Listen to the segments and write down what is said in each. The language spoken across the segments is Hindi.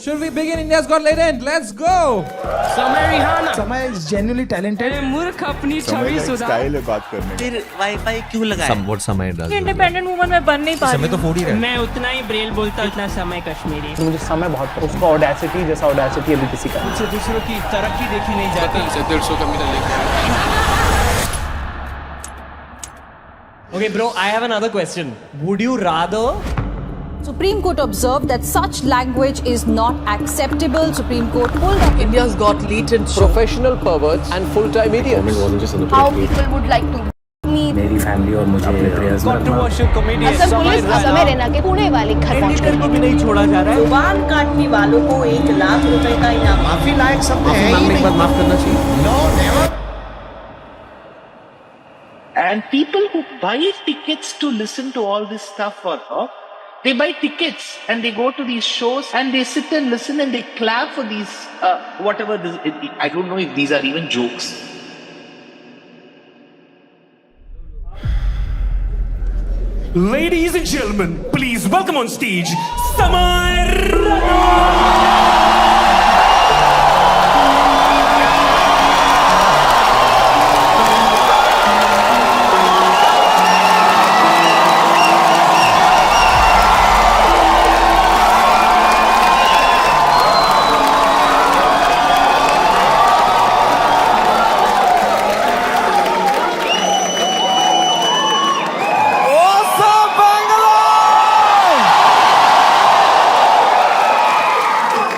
Should we begin India's Got Talent? Let's go! समय रिहाना समय is genuinely talented. मूर्ख अपनी छवि सुधार स्टाइल है बात करने फिर वाईफाई क्यों लगाया? Somewhat समय does. इंडिपेंडेंट वुमन में बन नहीं पा रही समय तो फोड़ ही रहा है. मैं उतना ही ब्रेल बोलता उतना समय कश्मीरी मुझे समय बहुत पसंद, उसका ऑडेसिटी जैसा ऑडेसिटी अभी किसी का नहीं। मुझसे दूसरों की तरक्की देखी नहीं जाती. Okay, bro, I have another question. Would you rather Supreme Court observed that such language is not acceptable. Supreme Court pulled up India's got latent professional perverts and full-time idiots. How people would like to meet. मेरी फैमिली और मुझे अपने प्रेयर्स में controversial comedy Assam police Assam Raina के पुणे वाले घर पहुंच गई। को भी नहीं छोड़ा जा रहा है. जुबान काटने वालों को 1 लाख रुपए का इनाम. माफी लायक सब है ही मांगने के बाद नहीं। माफ करना चाहिए. And people who buy tickets to listen to all this stuff for her, they buy tickets and they go to these shows and they sit and listen and they clap for these, whatever this, I don't know if these are even jokes. Ladies and gentlemen, please welcome on stage Samar.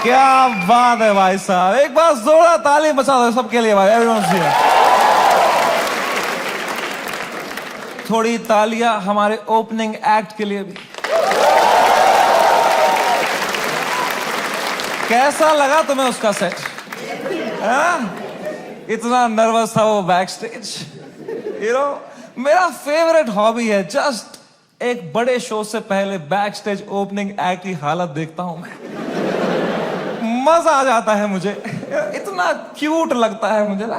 क्या बात है भाई साहब, एक बार जोरदार ताली बजा दो सबके लिए भाई. Everyone's here. थोड़ी तालियां हमारे ओपनिंग एक्ट के लिए भी. कैसा लगा तुम्हें उसका सेट? इतना नर्वस था वो बैक स्टेज. मेरा फेवरेट हॉबी है जस्ट एक बड़े शो से पहले बैक स्टेज ओपनिंग एक्ट की हालत देखता हूं मैं. मजा आ जाता है मुझे, इतना क्यूट लगता है मुझे ना.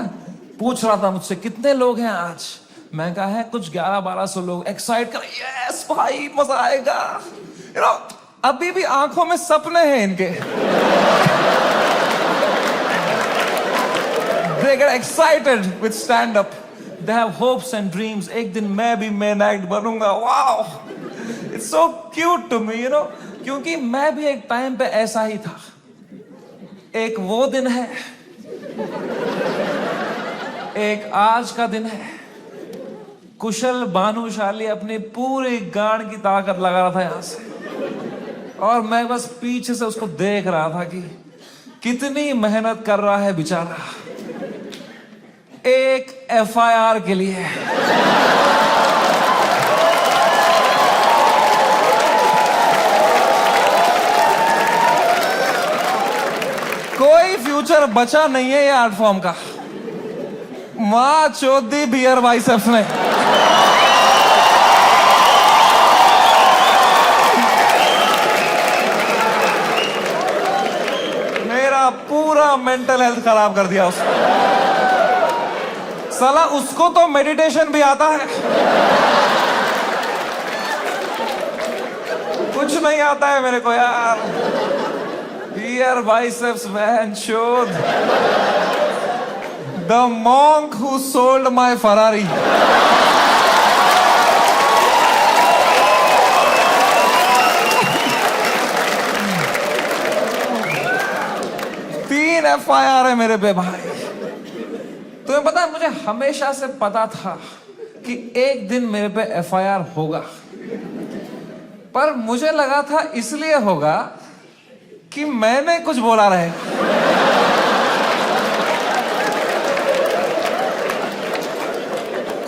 पूछ रहा था मुझसे कितने लोग हैं आज, मैं कहा है कुछ 1100-1200 लोग. एक्साइट कर, यस भाई मजा आएगा. अभी भी आंखों में सपने हैं इनके. They get excited with stand up. They have hopes and dreams. एक दिन मैं भी मेन एक्ट बनूंगा. Wow, it's so cute to me, क्योंकि मैं भी एक टाइम पे ऐसा ही था. एक वो दिन है, एक आज का दिन है. कुशल भानुशाली अपनी पूरी गांड की ताकत लगा रहा था यहां से, और मैं बस पीछे से उसको देख रहा था कि कितनी मेहनत कर रहा है बेचारा एक FIR के लिए. कोई फ्यूचर बचा नहीं है ये आर्ट फॉर्म का. मां चौधी बियर बाइसेप्स ने. मेरा पूरा मेंटल हेल्थ खराब कर दिया उसने. साला उसको तो मेडिटेशन भी आता है, कुछ नहीं आता है मेरे को यार. Beer biceps, man, showed. The monk who sold my Ferrari. 3 FIR है मेरे पे भाई. तुम्हें पता है मुझे हमेशा से पता था कि एक दिन मेरे पे FIR होगा, पर मुझे लगा था इसलिए होगा कि मैंने कुछ बोला रहे.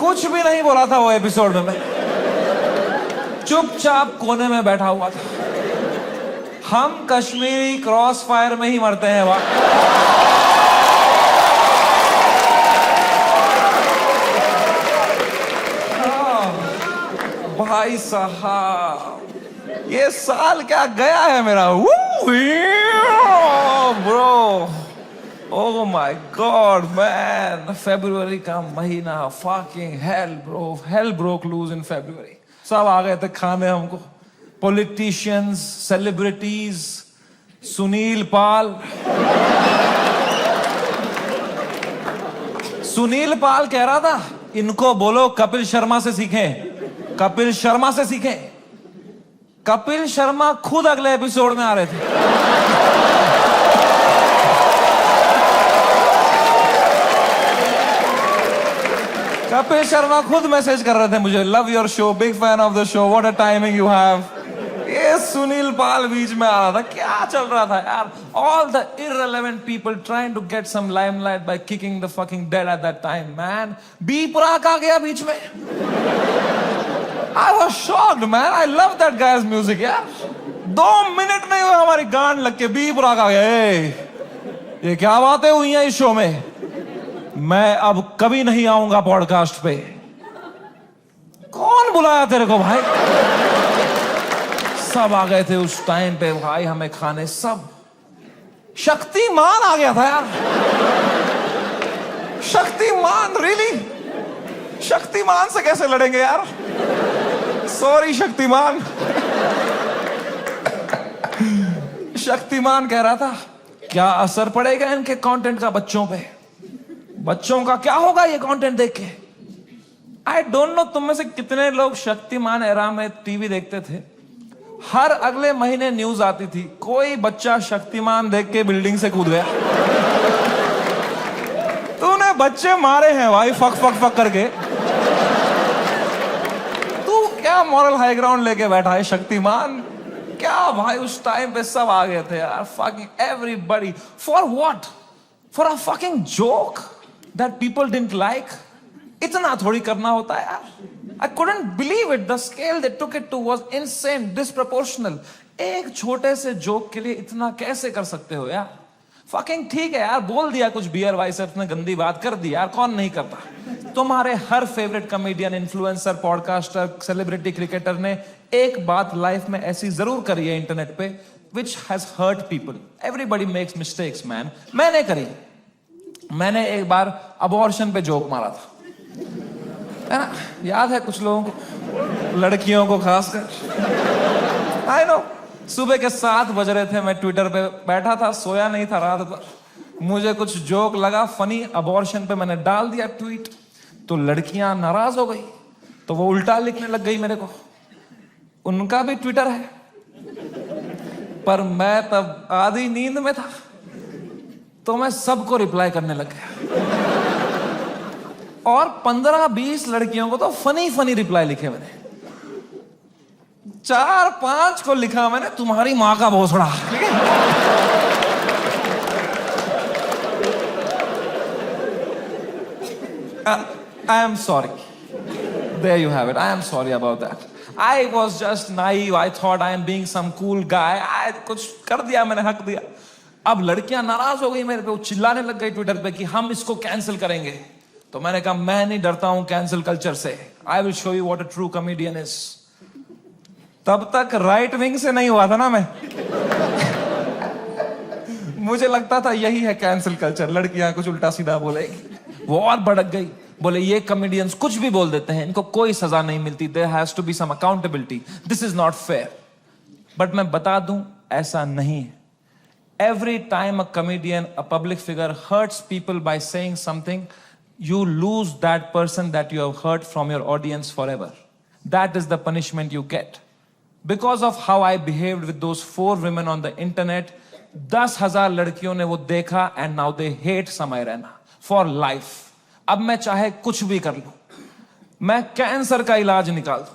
कुछ भी नहीं बोला था वो एपिसोड में. मैं चुपचाप कोने में बैठा हुआ था. हम कश्मीरी क्रॉस फायर में ही मरते हैं वहां. भाई साहब, ये साल क्या गया है मेरा. Bro, oh my god man. फरवरी का महीना, fucking hell bro. Hell broke loose in February. सब आ गए थे खाने हमको. पॉलिटिशियंस, सेलिब्रिटीज, सुनील पाल कह रहा था इनको बोलो कपिल शर्मा से सीखें, कपिल शर्मा से सीखें। कपिल शर्मा खुद अगले एपिसोड में आ रहे थे। कपिल शर्मा खुद मैसेज कर रहे थे मुझे, love your show, big fan of the show, what a timing you have. ये सुनील पाल बीच में आ रहा था, क्या चल रहा था यार? All the irrelevant people trying to get some limelight by kicking the fucking dead at that time, man. B Praak आ गया बीच में। I was shocked, man. I love that guy's music, यार। 2 मिनट नहीं हुए हमारी गांड लग के बी प्राक आ गया। ये क्या बातें हुई हैं इस शो में? मैं अब कभी नहीं आऊंगा पॉडकास्ट पे। कौन बुलाया तेरे को भाई? सब आ गए थे उस टाइम पे भाई हमें खाने, सब। शक्तिमान आ गया था यार। शक्तिमान, रियली? शक्तिमान से कैसे लड़ेंगे यार? सॉरी शक्तिमान। शक्तिमान कह रहा था क्या असर पड़ेगा इनके कंटेंट का बच्चों पे? बच्चों का क्या होगा ये कंटेंट देख के? आई डोंट नो तुम में से कितने लोग शक्तिमान एरा में टीवी देखते थे। हर अगले महीने न्यूज आती थी कोई बच्चा शक्तिमान देख के बिल्डिंग से कूद गया। तूने बच्चे मारे हैं भाई फक फक फक करके। तू क्या मॉरल हाई ग्राउंड लेके बैठा है शक्तिमान? क्या भाई उस टाइम पे सब आ गए थे यार, fucking everybody. For what? For a fucking joke that people didn't like. इतना थोड़ी करना होता है यार। I couldn't believe it. The scale they took it to was insane, disproportional. एक छोटे से जोक के लिए इतना कैसे कर सकते हो यार? Fucking ठीक है यार, बोल दिया कुछ बियर बाइसेप्स ने, गंदी बात कर दी यार, कौन नहीं करता? तुम्हारे हर favourite comedian, influencer, podcaster, celebrity, cricketer ने एक बात लाइफ में ऐसी जरूर करी है इंटरनेट पे, which has hurt people. Everybody makes mistakes, man. मैंने करी। मैंने एक बार अबॉर्शन पे जोक मारा था, है ना? याद है कुछ लोगों को, लड़कियों को खासकर। आई नो, सुबह के 7 बज रहे थे, मैं ट्विटर पे बैठा था, सोया नहीं था रात भर। मुझे कुछ जोक लगा फनी अबॉर्शन पे, मैंने डाल दिया ट्वीट, तो लड़कियां नाराज हो गई, तो वो उल्टा लिखने लग गई मेरे को। उनका भी ट्विटर है, पर मैं तब आधी नींद में था, तो मैं सबको रिप्लाई करने लग गया। और 15-20 लड़कियों को तो फनी फनी रिप्लाई लिखे मैंने। 4-5 को लिखा मैंने तुम्हारी मां का भोसड़ा। I am sorry. There you have it. I am sorry about that. I was just naive. I thought I am being some cool guy. I कुछ कर दिया मैंने, हक दिया। अब लड़कियां नाराज हो गई मेरे पे, वो चिल्लाने लग गई ट्विटर पे कि हम इसको कैंसिल करेंगे। तो मैंने कहा मैं नहीं डरता हूं कैंसिल कल्चर से। I will show you what a true comedian is. तब तक राइट विंग से नहीं हुआ था ना मैं। मुझे लगता था यही है कैंसिल कल्चर, लड़कियां कुछ उल्टा सीधा बोलेगी। वो और भड़क गई, बोले ये कॉमेडियंस कुछ भी बोल देते हैं, इनको कोई सजा नहीं मिलती, there has to be some accountability, this is not fair. But मैं बता दूं ऐसा नहीं है। Every time a comedian, a public figure hurts people by saying something, you lose that person that you have hurt from your audience forever. That is the punishment you get. Because of how I behaved with those 4 women on the internet, 10,000 लड़कियों ने वो देखा and now they hate समय रैना for life. अब मैं चाहे कुछ भी कर लूं, मैं कैंसर का इलाज निकाल दूं,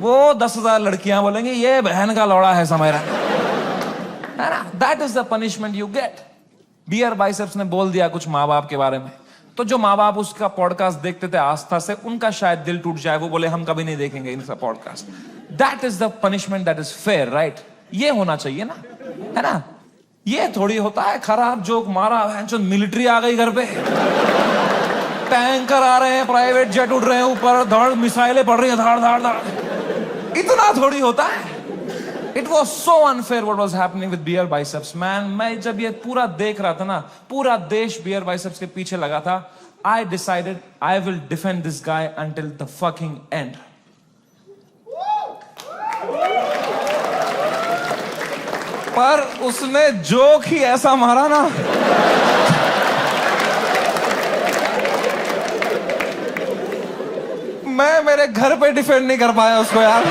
वो 10,000 लड़कियां बोलेंगी ये बहन का लौड़ा है Samay Raina. That is the punishment you get. Beer Biceps ने बोल दिया कुछ माँ बाप के बारे में, तो जो माँ बाप उसका पॉडकास्ट देखते थे आस्था से, उनका शायद दिल टूट जाए, वो बोले हम कभी नहीं देखेंगे इनका podcast. That is the punishment that is fair, right? ये होना चाहिए ना, है ना? ये थोड़ी होता है खराब जोक मारा है जो मिलिट्री आ गई घर पे, टैंकर आ रहे हैं, प्राइवेट जेट उड़ रहे हैं ऊपर, धड़ मिसाइलें पड़ रही हैं, धाड़ धाड़ धाड़, इतना थोड़ी होता है। It was so unfair what was happening with beer biceps, man. मैं जब ये पूरा देख रहा था ना, पूरा देश beer biceps के पीछे लगा था, I decided I will defend this guy until the fucking end. पर उसने जोक ही ऐसा मारा ना, मैं मेरे घर पे डिफेंड नहीं कर पाया उसको यार।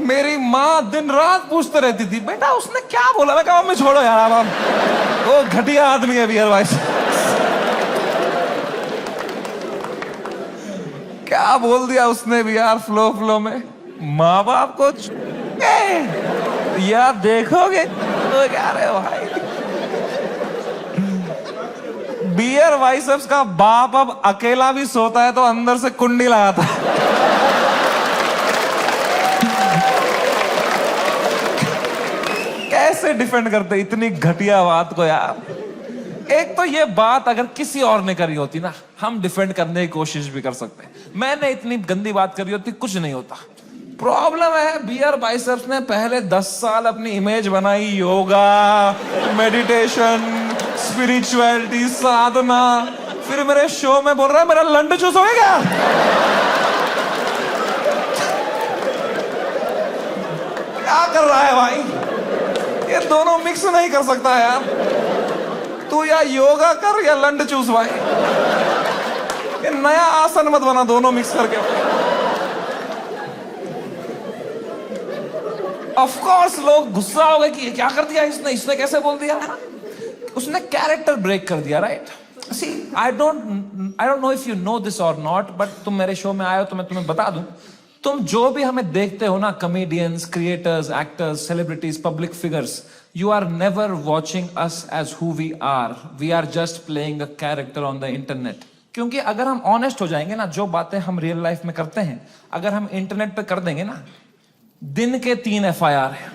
मेरी माँ दिन रात पूछते रहती थी, बेटा उसने क्या बोला? मैं कहा मम्मी छोड़ो यार, अब वो घटिया आदमी है बियर वाइस। क्या बोल दिया उसने भी यार फ्लो में। माँ बाप को यार देखोगे तो क्या रहे भाई, बियर वाइसेप्स का बाप अब अकेला भी सोता है तो अंदर से कुंडी लगाता है। कैसे डिफेंड करते इतनी घटिया बात को यार। एक तो ये बात अगर किसी और ने करी होती ना, हम डिफेंड करने की कोशिश भी कर सकते। मैंने इतनी गंदी बात करी होती, कुछ नहीं होता। प्रॉब्लम है बियर बाइसेप्स ने पहले 10 साल अपनी इमेज बनाई, योगा, मेडिटेशन, स्पिरिचुअलिटी, साधना, फिर मेरे शो में बोल रहा है मेरा लंड चूस हो गया। क्या कर रहा है भाई? ये दोनों मिक्स नहीं कर सकता यार। तू या योगा कर या लंड चूस भाई। ये नया आसन मत बना दोनों मिक्स करके। ऑफ कोर्स लोग गुस्सा हो गए कि क्या कर दिया इसने कैसे बोल दिया है ना। उसने कैरेक्टर ब्रेक कर दिया, right? See I don't know if you know this or not, but तुम मेरे शो में आए हो तो मैं तुम्हें बता दूं, तुम जो भी हमें देखते हो ना, comedians, creators, actors, celebrities, public figures, you are never watching us as who we are. We are just playing a character on the internet. क्योंकि अगर हम ऑनेस्ट हो जाएंगे ना, जो बातें हम रियल लाइफ में करते हैं अगर हम इंटरनेट पे कर देंगे ना, दिन के 3 FIR है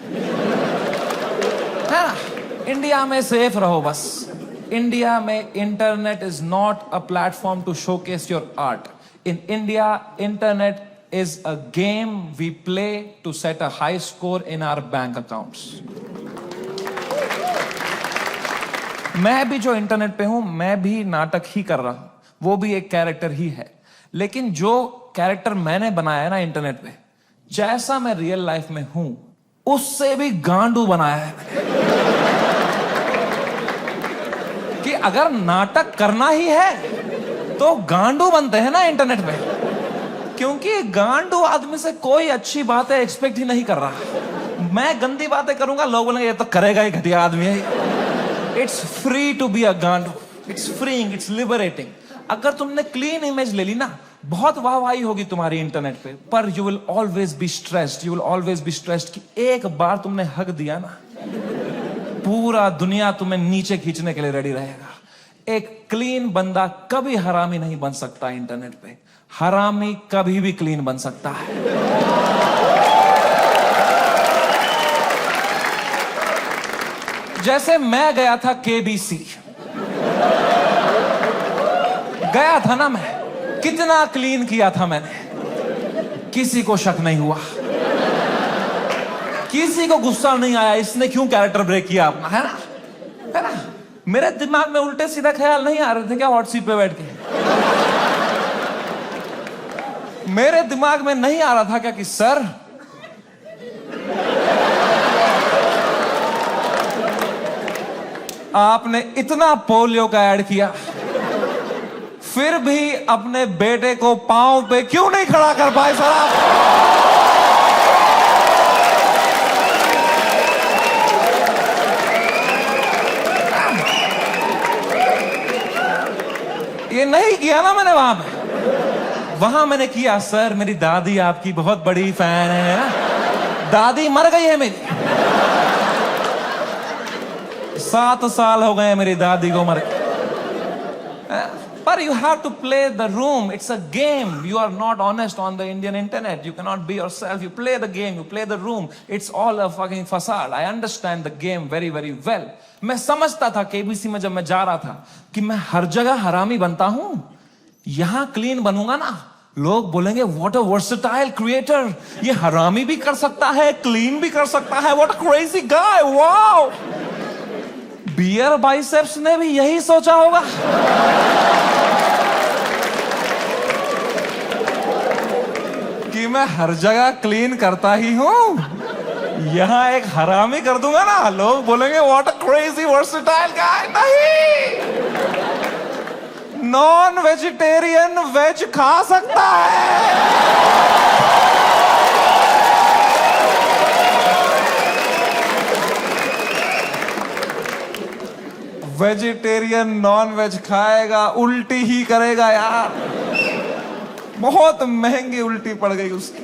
ना। इंडिया में सेफ रहो बस। इंडिया में internet is not a platform to showcase your art. In India internet is a game we play to set a high score in our bank accounts. मैं भी जो इंटरनेट पे हूं, मैं भी नाटक ही कर रहा हूं, वो भी एक कैरेक्टर ही है। लेकिन जो कैरेक्टर मैंने बनाया है ना इंटरनेट पे, जैसा मैं रियल लाइफ में हूं उससे भी गांडू बनाया है कि अगर नाटक करना ही है तो गांडू बनते हैं ना इंटरनेट पे। क्योंकि गांडू आदमी से कोई अच्छी बातें एक्सपेक्ट ही नहीं कर रहा। मैं गंदी बातें करूंगा, लोग बोलेंगे ये तो करेगा ही, घटिया आदमी है। It's free to be a गांडू, इट्स फ्रीइंग, इट्स लिबरेटिंग। अगर तुमने क्लीन इमेज ले ली ना, बहुत वाहवाही होगी तुम्हारी इंटरनेट पे, पर you will always be stressed. You will always be stressed कि एक बार तुमने हक दिया ना, पूरा दुनिया तुम्हें नीचे खींचने के लिए रेडी रहेगा। एक क्लीन बंदा कभी हरामी नहीं बन सकता इंटरनेट पे। हरामी कभी भी क्लीन बन सकता है। जैसे मैं गया था KBC, गया था ना मैं, कितना क्लीन किया था मैंने, किसी को शक नहीं हुआ, किसी को गुस्सा नहीं आया इसने क्यों कैरेक्टर ब्रेक किया अपना, है ना। मेरे दिमाग में उल्टे सीधा ख्याल नहीं आ रहे थे क्या हॉट सीट पे बैठ के? मेरे दिमाग में नहीं आ रहा था क्या कि सर आपने इतना पोलियो का ऐड किया, फिर भी अपने बेटे को पांव पे क्यों नहीं खड़ा कर पाए सर आप? ये नहीं किया ना मैंने वहां पे। वहां मैंने किया, सर मेरी दादी आपकी बहुत बड़ी फैन है ना, दादी मर गई है मेरी, 7 साल हो गए मेरी दादी को मरे। पर you have to play the room. It's a game. You are not honest on the Indian internet. You cannot be yourself. You play the game. You play the room. It's all a fucking facade. I understand the game very, very well. मैं समझता था KBC में जब मैं जा रहा था कि मैं हर जगह हरामी बनता हूं, यहां क्लीन बनूंगा ना, लोग बोलेंगे व्हाट अ वर्सेटाइल क्रिएटर, ये हरामी भी कर सकता है, क्लीन भी कर सकता है, what a crazy guy, wow. Beer Biceps ने भी यही सोचा होगा। कि मैं हर जगह क्लीन करता ही हूं, यहां एक हरामी कर दूंगा ना, लोग बोलेंगे व्हाट अ क्रेजी वर्सेटाइल गाय। नहीं, नॉन वेजिटेरियन वेज खा सकता है। वेजिटेरियन नॉन वेज खाएगा, उल्टी ही करेगा यार। बहुत महंगी उल्टी पड़ गई उसकी,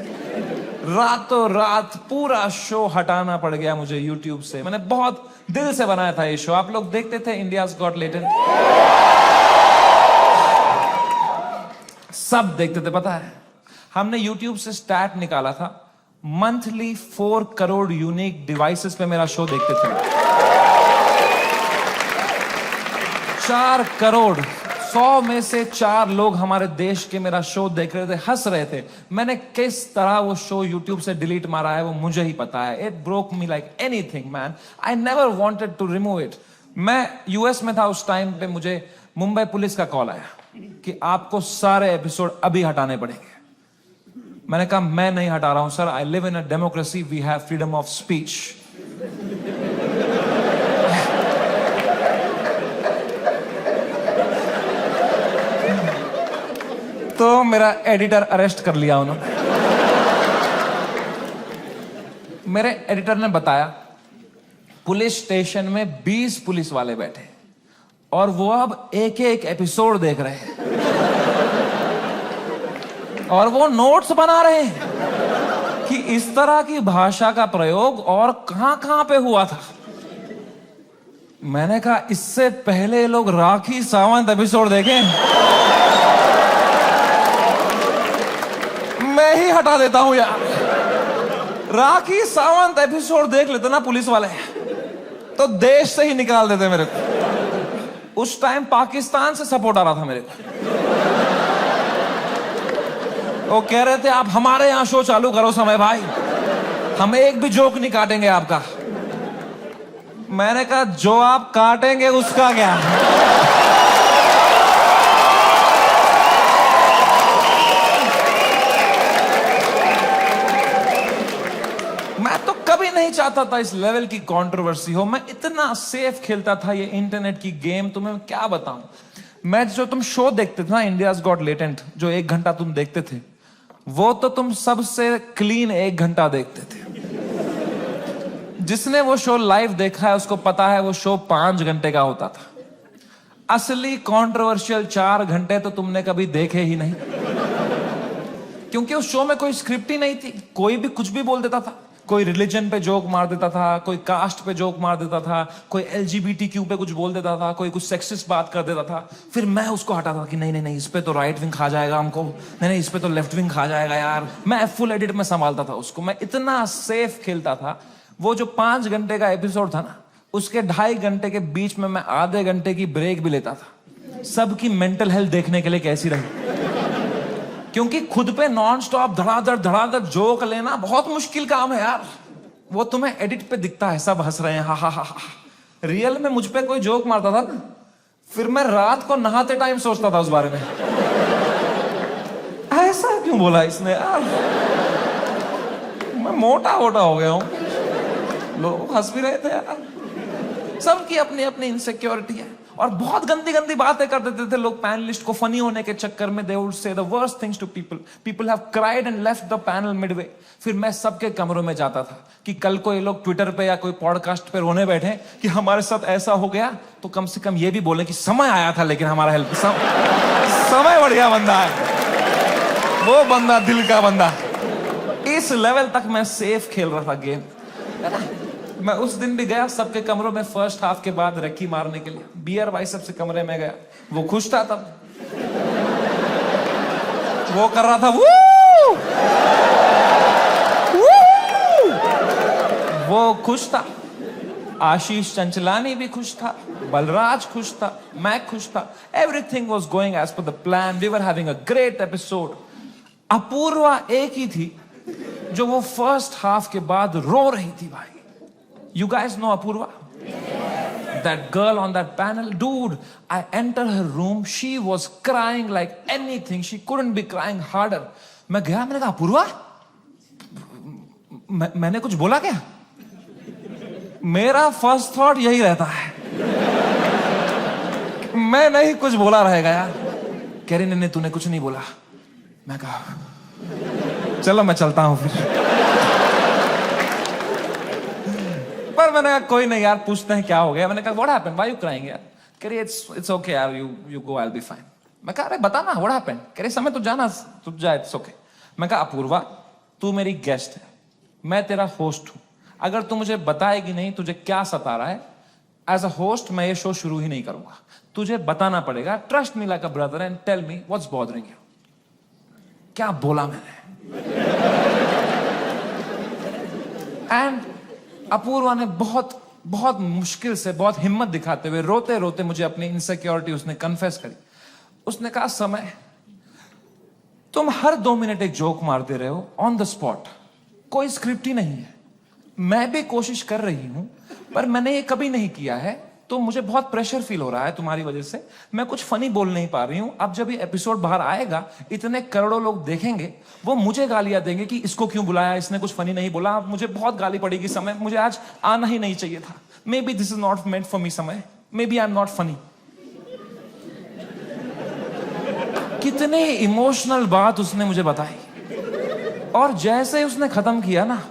रातों रात पूरा शो हटाना पड़ गया मुझे YouTube से। मैंने बहुत दिल से बनाया था ये शो, आप लोग देखते थे इंडियाज गॉट टैलेंट, सब देखते थे। पता है हमने YouTube से स्टैट निकाला था, मंथली 4 करोड़ यूनिक डिवाइसेस पे मेरा शो देखते थे। 4 करोड़, 100 में से 4 लोग हमारे देश के मेरा शो देख रहे थे, हंस रहे थे। मैंने किस तरह वो शो YouTube से डिलीट मारा है वो मुझे ही पता है। It broke me like anything man, I never wanted to remove it. मैं यूएस में था उस टाइम पे, मुझे मुंबई पुलिस का कॉल आया कि आपको सारे एपिसोड अभी हटाने पड़ेंगे। मैंने कहा मैं नहीं हटा रहा हूं sir, I live in a democracy, we have freedom of speech. तो मेरा एडिटर अरेस्ट कर लिया उन्होंने। मेरे एडिटर ने बताया पुलिस स्टेशन में 20 पुलिस वाले बैठे और वो अब एक एक एपिसोड देख रहे हैं और वो नोट्स बना रहे हैं कि इस तरह की भाषा का प्रयोग और कहां पे हुआ था। मैंने कहा इससे पहले लोग राखी सावंत एपिसोड देखें, मैं ही हटा देता हूं यार। राखी सावंत एपिसोड देख लेते ना पुलिस वाले तो देश से ही निकाल देते मेरे को। उस टाइम पाकिस्तान से सपोर्ट आ रहा था मेरे को, वो कह रहे थे आप हमारे यहां शो चालू करो समय भाई, हम एक भी जोक नहीं काटेंगे आपका। मैंने कहा जो आप काटेंगे उसका क्या। मैं तो कभी नहीं चाहता था इस लेवल की कंट्रोवर्सी हो। मैं इतना सेफ खेलता था ये इंटरनेट की गेम, तुम्हें क्या बताऊं। मैं जो तुम शो देखते थे ना इंडियाज गॉट टैलेंट, जो 1 घंटा तुम देखते थे, वो तो तुम सबसे क्लीन 1 घंटा देखते थे। जिसने वो शो लाइव देखा है उसको पता है वो शो 5 घंटे का होता था। असली कंट्रोवर्शियल 4 घंटे तो तुमने कभी देखे ही नहीं, क्योंकि उस शो में कोई स्क्रिप्ट ही नहीं थी। कोई भी कुछ भी बोल देता था, कोई रिलीजन पे जोक मार देता था, कोई कास्ट पे जोक मार देता था, कोई LGBTQ पे कुछ बोल देता था, कोई कुछ सेक्सिस्ट बात कर देता था। फिर मैं उसको हटाता था कि नहीं नहीं नहीं, इस पे तो राइट विंग खा जाएगा हमको, नहीं नहीं इस पे तो लेफ्ट विंग खा जाएगा यार। मैं फुल एडिट में संभालता था उसको, मैं इतना सेफ खेलता था। वो जो 5 घंटे का एपिसोड था ना, उसके 2.5 घंटे के बीच में मैं आधे घंटे की ब्रेक भी लेता था, सबकी मेंटल हेल्थ देखने के लिए कैसी रही। क्योंकि खुद पे नॉन स्टॉप धड़ाधड़ जोक लेना बहुत मुश्किल काम है यार। वो तुम्हें एडिट पे दिखता है सब हंस रहे हैं, हा हा हा हा। रियल में मुझ पे कोई जोक मारता था ना, फिर मैं रात को नहाते टाइम सोचता था उस बारे में, ऐसा क्यों बोला इसने यार, मैं मोटा हो गया हूं। लोग हंस भी रहे थे यार। सबकी अपनी अपनी इनसिक्योरिटी है और बहुत गंदी गंदी बातें कर देते थे लोग पैनलिस्ट को फनी होने के चक्कर में। They would say the worst things to people, people have cried and left the panel midway. फिर मैं सबके कमरों में जाता था कि कल को ये लोग ट्विटर पे या कोई पॉडकास्ट पे रोने बैठे कि हमारे साथ ऐसा हो गया, तो कम से कम ये भी बोले कि समय आया था लेकिन हमारा हेल्प समय बढ़िया बंदा है वो, बंदा दिल का बंदा। इस लेवल तक मैं सेफ खेल रहा था गेम। मैं उस दिन भी गया सबके कमरों में फर्स्ट हाफ के बाद रक्की मारने के लिए। बियर भाई सबसे कमरे में गया, वो खुश था तब, वो कर रहा था वू! वो खुश था। आशीष चंचलानी भी खुश था, बलराज खुश था, मैं खुश था। Everything was going as per the plan, we were having a great episode. Apoorva एक ही थी जो वो फर्स्ट हाफ के बाद रो रही थी भाई। You guys know Apurva? That girl on that panel, dude, I entered her room, she was crying like anything, she couldn't be crying harder. मैं गया, मैंने कहा अपूर्वा मैंने कुछ बोला क्या? मेरा फर्स्ट थॉट यही रहता है, मैं नहीं कुछ बोला रहेगा यार। कह रही नहीं तूने कुछ नहीं बोला। मैं कहा चलो मैं चलता हूं फिर। पर मैंने कहा कोई नहीं यार, पूछते हैं क्या हो गया। मैंने कहा what happened, why you crying यार? कह रही इट्स ओके यार, you go, I will be fine. मैं कहा अरे बता ना व्हाट हैपेंड। कह रही समय तो जाना, तू जा, इट्स ओके। मैं कहा अपूर्वा तू मेरी गेस्ट है, मैं तेरा होस्ट हूं, अगर तू मुझे बताएगी नहीं तुझे क्या सता रहा है, एज अ होस्ट मैं ये शो शुरू ही नहीं करूंगा। तुझे बताना पड़ेगा, trust me like a brother and tell me what's bothering you. क्या बोला मैंने? एंड अपूर्वा ने बहुत बहुत मुश्किल से, बहुत हिम्मत दिखाते हुए, रोते रोते मुझे अपनी इनसिक्योरिटी उसने कन्फेस करी। उसने कहा समय तुम हर 2 मिनट एक जोक मारते रहे हो ऑन द स्पॉट, कोई स्क्रिप्ट ही नहीं है। मैं भी कोशिश कर रही हूं पर मैंने ये कभी नहीं किया है, तो मुझे बहुत प्रेशर फील हो रहा है तुम्हारी वजह से। मैं कुछ फनी बोल नहीं पा रही हूं। अब जब ये एपिसोड बाहर आएगा, इतने करोड़ों लोग देखेंगे, वो मुझे गालियां देंगे कि इसको क्यों बुलाया, इसने कुछ फनी नहीं बोला। मुझे बहुत गाली पड़ेगी समय, मुझे आज आना ही नहीं चाहिए था। Maybe this is not meant for me समय, maybe I am not funny. कितने इमोशनल बात उसने मुझे बताई, और जैसे उसने खत्म किया ना,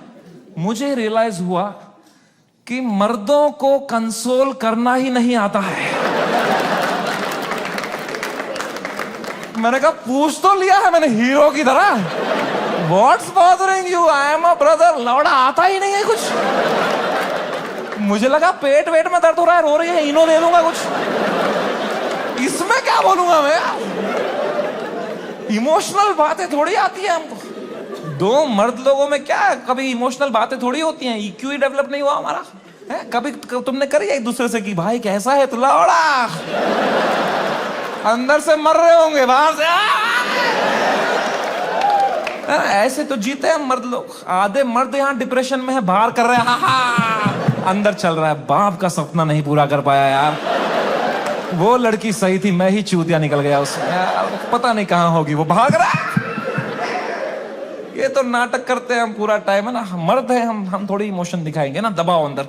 मुझे रियलाइज हुआ कि मर्दों को कंसोल करना ही नहीं आता है। मैंने कहा पूछ तो लिया है मैंने हीरो की तरह, what's bothering you, I am a brother. लौड़ा आता ही नहीं है कुछ। मुझे लगा पेट वेट में दर्द हो रहा है, रो रही है, इनो दे दूंगा कुछ, इसमें क्या बोलूंगा मैं? इमोशनल बातें थोड़ी आती है हमको। 2 मर्द लोगों में क्या कभी इमोशनल बातें थोड़ी होती हैं? EQ ही डेवलप नहीं हुआ हमारा है? कभी तुमने करी एक दूसरे से कि भाई कैसा है तू? लौड़ा अंदर से मर रहे होंगे, बाहर से ऐसे तो जीते हैं मर्द लोग। आधे मर्द यहाँ डिप्रेशन में है, बाहर कर रहे हैं, अंदर चल रहा है बाप का सपना नहीं पूरा कर पाया यार, वो लड़की सही थी, मैं ही चूतिया निकल गया उसमें यार, पता नहीं कहां होगी, वो भाग रहा है। ये तो नाटक करते हैं हम पूरा टाइम है ना, मर्द है हम थोड़ी इमोशन दिखाएंगे ना, दबाओ अंदर,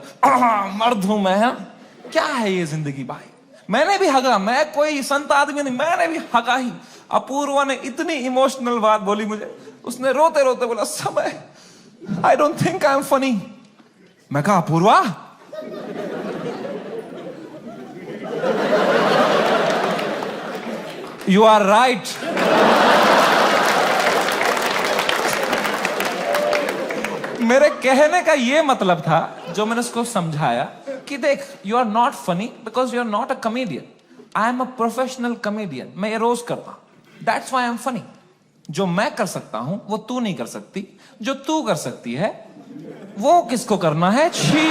मर्द हूं मैं, है क्या है ये जिंदगी भाई। मैंने भी हगा, मैं कोई संत आदमी नहीं, मैंने भी हगा ही। अपूर्वा ने इतनी इमोशनल बात बोली मुझे, उसने रोते रोते बोला समय आई don't think I am funny. मैं कहा अपूर्वा यू आर राइट। मेरे कहने का ये मतलब था, जो मैंने उसको समझाया कि देख you are not funny because you are not a comedian, I am a professional comedian, मैं ये रोज करता हूं, that's why I am funny. जो मैं कर सकता हूं वो तू नहीं कर सकती, जो तू कर सकती है वो किसको करना है? छी।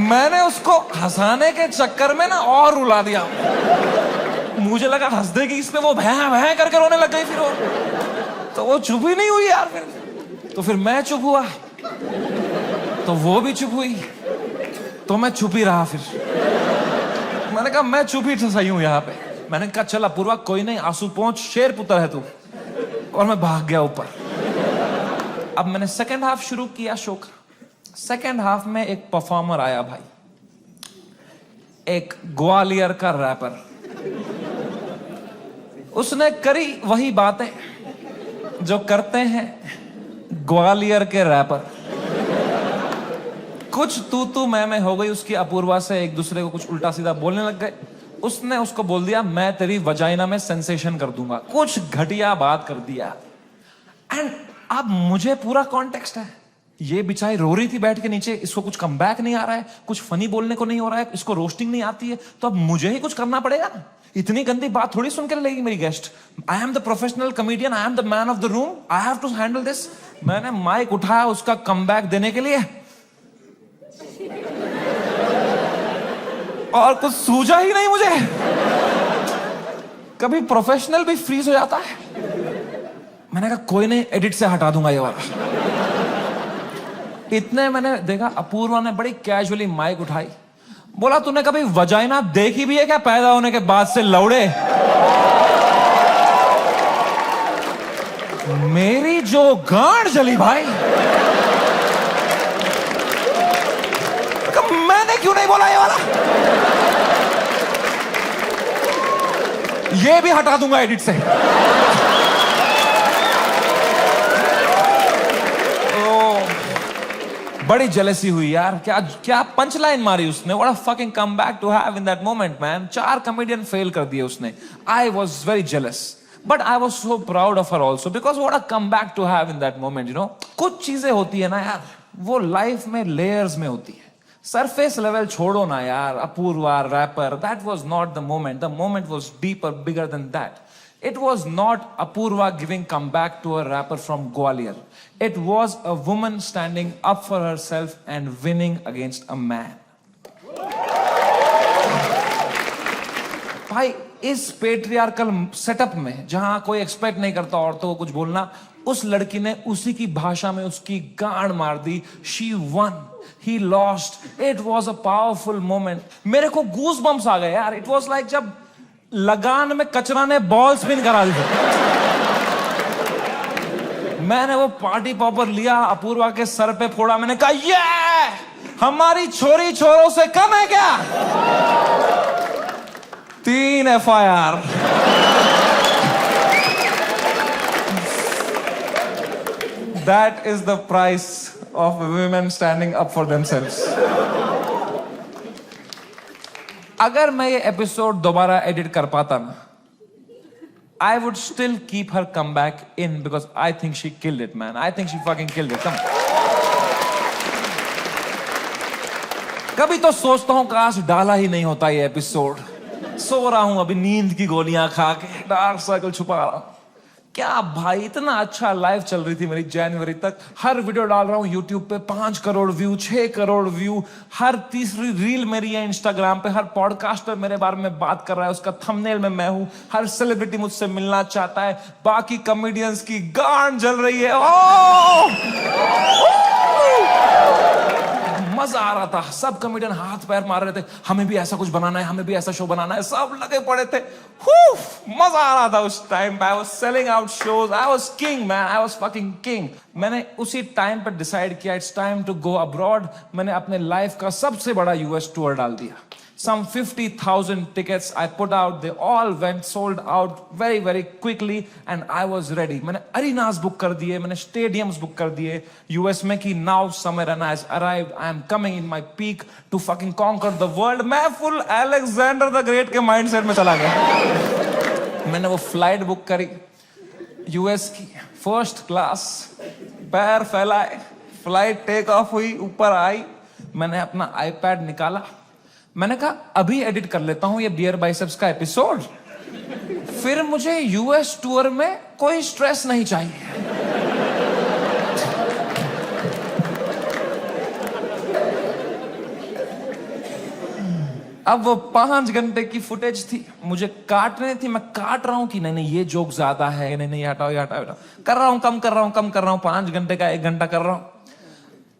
मैंने उसको हंसाने के चक्कर में ना और रुला दिया, मुझे लगा हंस देगी इसमें, वो भैं भैं करके रोने लग गई, फिर वो तो वो चुप ही नहीं हुई यार। तो फिर मैं चुप हुआ, तो वो भी चुप हुई, तो मैं चुप ही रहा। फिर मैंने कहा मैं चुप ही सही हूं यहाँ पे। मैंने कहा चल अपूर्वा कोई नहीं, आंसू पहुंच, शेर पुत्र है तू, और मैं भाग गया ऊपर। अब मैंने सेकेंड हाफ शुरू किया शो का। सेकेंड हाफ में एक परफॉर्मर आया भाई, एक ग्वालियर का रैपर, उसने करी वही बातें जो करते हैं ग्वालियर के रैपर। कुछ तू मैं हो गई उसकी अपूर्वा से, एक दूसरे को कुछ उल्टा सीधा बोलने लग गए। उसने उसको बोल दिया मैं तेरी वजाइना में सेंसेशन कर दूंगा, कुछ घटिया बात कर दिया। एंड अब मुझे पूरा कॉन्टेक्स्ट है, ये बेचारी रो रही थी बैठ के नीचे, इसको कुछ कमबैक नहीं आ रहा है, कुछ फनी बोलने को नहीं हो रहा है, इसको रोस्टिंग नहीं आती है, तो अब मुझे ही कुछ करना पड़ेगा ना। इतनी गंदी बात थोड़ी सुन के लेगी मेरी guest. I am the professional comedian, I am the man of the room, I have to handle this. मैंने माइक उठाया उसका कमबैक देने के लिए, और कुछ सूझा ही नहीं मुझे। कभी प्रोफेशनल भी फ्रीज हो जाता है। मैंने कहा कोई नहीं, एडिट से हटा दूंगा ये वाला। इतने मैंने देखा अपूर्वा ने बड़ी कैजुअली माइक उठाई, बोला तूने कभी वजाइना देखी भी है क्या पैदा होने के बाद से लौड़े? मेरी जो गांड जली भाई, मैंने क्यों नहीं बोला ये वाला? ये भी हटा दूंगा एडिट से। बड़ी जेलसी हुई यार। क्या क्या पंच लाइन मारी उसने। What a fucking comeback to have in that moment man. 4 comedian fail कर दिए उसने। I was very jealous but I was so proud of her also because what a comeback to have in that moment. You know, कुछ चीजें होती है ना यार, वो लाइफ में लेयर्स में होती है। सरफेस लेवल छोड़ो ना यार। Apoorva rapper, that was not the moment. The moment was deeper, bigger than that. It was not Apurva giving comeback to a rapper from Gwalior. It was a woman standing up for herself and winning against a man. भाई, इस पेट्रियार्कल सेटअप में जहां कोई एक्सपेक्ट नहीं करता औरतों को कुछ बोलना, उस लड़की ने उसी की भाषा में उसकी गांड मार दी. She won. He lost. It was a powerful moment. मेरे को गूज बम्स आ गए यार. It was like जब लगान में कचरा ने बॉल स्पिन करा दी. मैंने वो पार्टी पॉपर लिया, अपूर्वा के सर पे फोड़ा. मैंने कहा ये हमारी छोरी छोरों से कम है क्या? 3 FIR. That is the price of women standing up for themselves. अगर मैं ये एपिसोड दोबारा एडिट कर पाता ना, I would still keep her comeback in because I think she killed it, man. I think she fucking killed it. Come. कभी तो सोचता हूँ काश डाला ही नहीं होता ये एपिसोड. सो रहा हूँ अभी नींद की गोलियां खा के, डार्क सर्कल छुपा रहा हूँ. क्या भाई, इतना अच्छा लाइव चल रही थी मेरी जनवरी तक. हर वीडियो डाल रहा हूँ यूट्यूब पे, 5 करोड़ व्यू, 6 करोड़ व्यू. हर तीसरी रील मेरी है इंस्टाग्राम पे. हर पॉडकास्टर मेरे बारे में बात कर रहा है, उसका थंबनेल में मैं हूँ. हर सेलिब्रिटी मुझसे मिलना चाहता है. बाकी कॉमेडियंस की गांड जल रही है. मजा आ रहा था. सब कॉमेडियन हाथ पैर मार रहे थे, हमें भी ऐसा कुछ बनाना है, हमें भी ऐसा शो बनाना है. सब लगे पड़े थे. मजा आ रहा था उस टाइम पे. I was selling out shows. I was king man. I was fucking king. मैंने उसी टाइम पे डिसाइड किया it's time to go abroad. मैंने अपने लाइफ का सबसे बड़ा यूएस टूर डाल दिया. Some 50,000 tickets I put out. They all went sold out very, very quickly and I was ready. मैंने arenas book कर दिए, मैंने stadiums book कर दिए US में कि now summer and has arrived. I am coming in my peak to fucking conquer the world. मैं full Alexander the Great के mindset में चला गया. मैंने वो flight book करी US की, first class. पैर फैलाए, flight take off हुई, ऊपर आई. मैंने अपना iPad निकाला. मैंने कहा अभी एडिट कर लेता हूं ये बियर बाइसेप्स का एपिसोड, फिर मुझे यूएस टूर में कोई स्ट्रेस नहीं चाहिए. अब वो 5 घंटे की फुटेज थी, मुझे काटने थी. मैं काट रहा हूं कि नहीं ये जोक ज्यादा है, नहीं हटाओ ये हटाओ. कर रहा हूं, कम कर रहा हूं. 5 घंटे का 1 घंटा कर रहा हूं.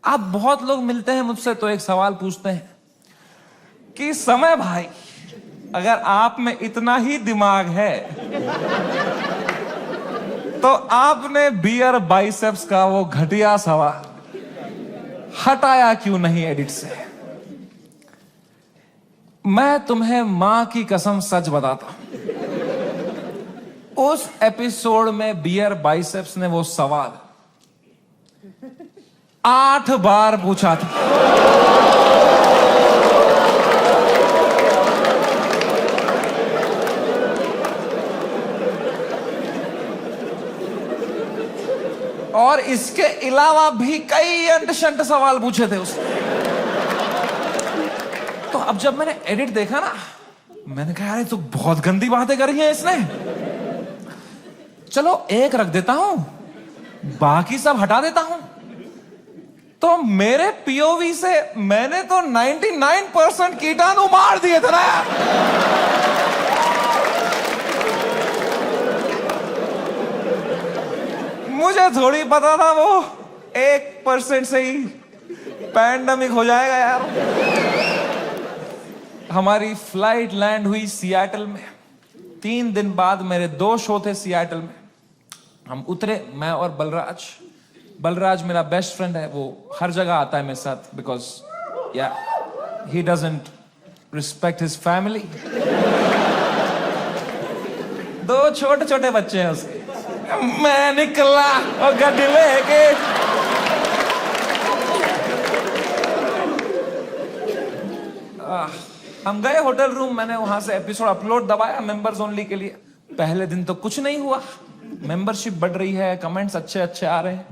अब बहुत लोग मिलते हैं मुझसे तो एक सवाल पूछते हैं कि समय भाई, अगर आप में इतना ही दिमाग है तो आपने बियर बाइसेप्स का वो घटिया सवाल हटाया क्यों नहीं एडिट से? मैं तुम्हें मां की कसम सच बताता हूं, उस एपिसोड में बियर बाइसेप्स ने वो सवाल 8 बार पूछा था. और इसके अलावा भी कई अंट-शंट सवाल पूछे थे उसने. तो अब जब मैंने एडिट देखा ना, मैंने कहा यार तो बहुत गंदी बातें करी हैं इसने. चलो एक रख देता हूं, बाकी सब हटा देता हूं. तो मेरे पीओवी से मैंने तो 99% कीटाणु मार दिए थे ना. मुझे थोड़ी पता था वो 1% से ही पैंडेमिक हो जाएगा यार. हमारी फ्लाइट लैंड हुई सियाटल में. 3 दिन बाद मेरे 2 शो थे सियाटल में. हम उतरे, मैं और बलराज मेरा बेस्ट फ्रेंड है, वो हर जगह आता है मेरे साथ, बिकॉज या he doesn't respect his family. दो छोटे छोटे बच्चे हैं उसके। मैं निकला और गड्डी लेके, हम गए होटल रूम, मैंने वहां से एपिसोड अपलोड दबाया मेंबर्स ओनली के लिए। पहले दिन तो कुछ नहीं हुआ, मेंबरशिप बढ़ रही है, कमेंट्स अच्छे अच्छे आ रहे हैं।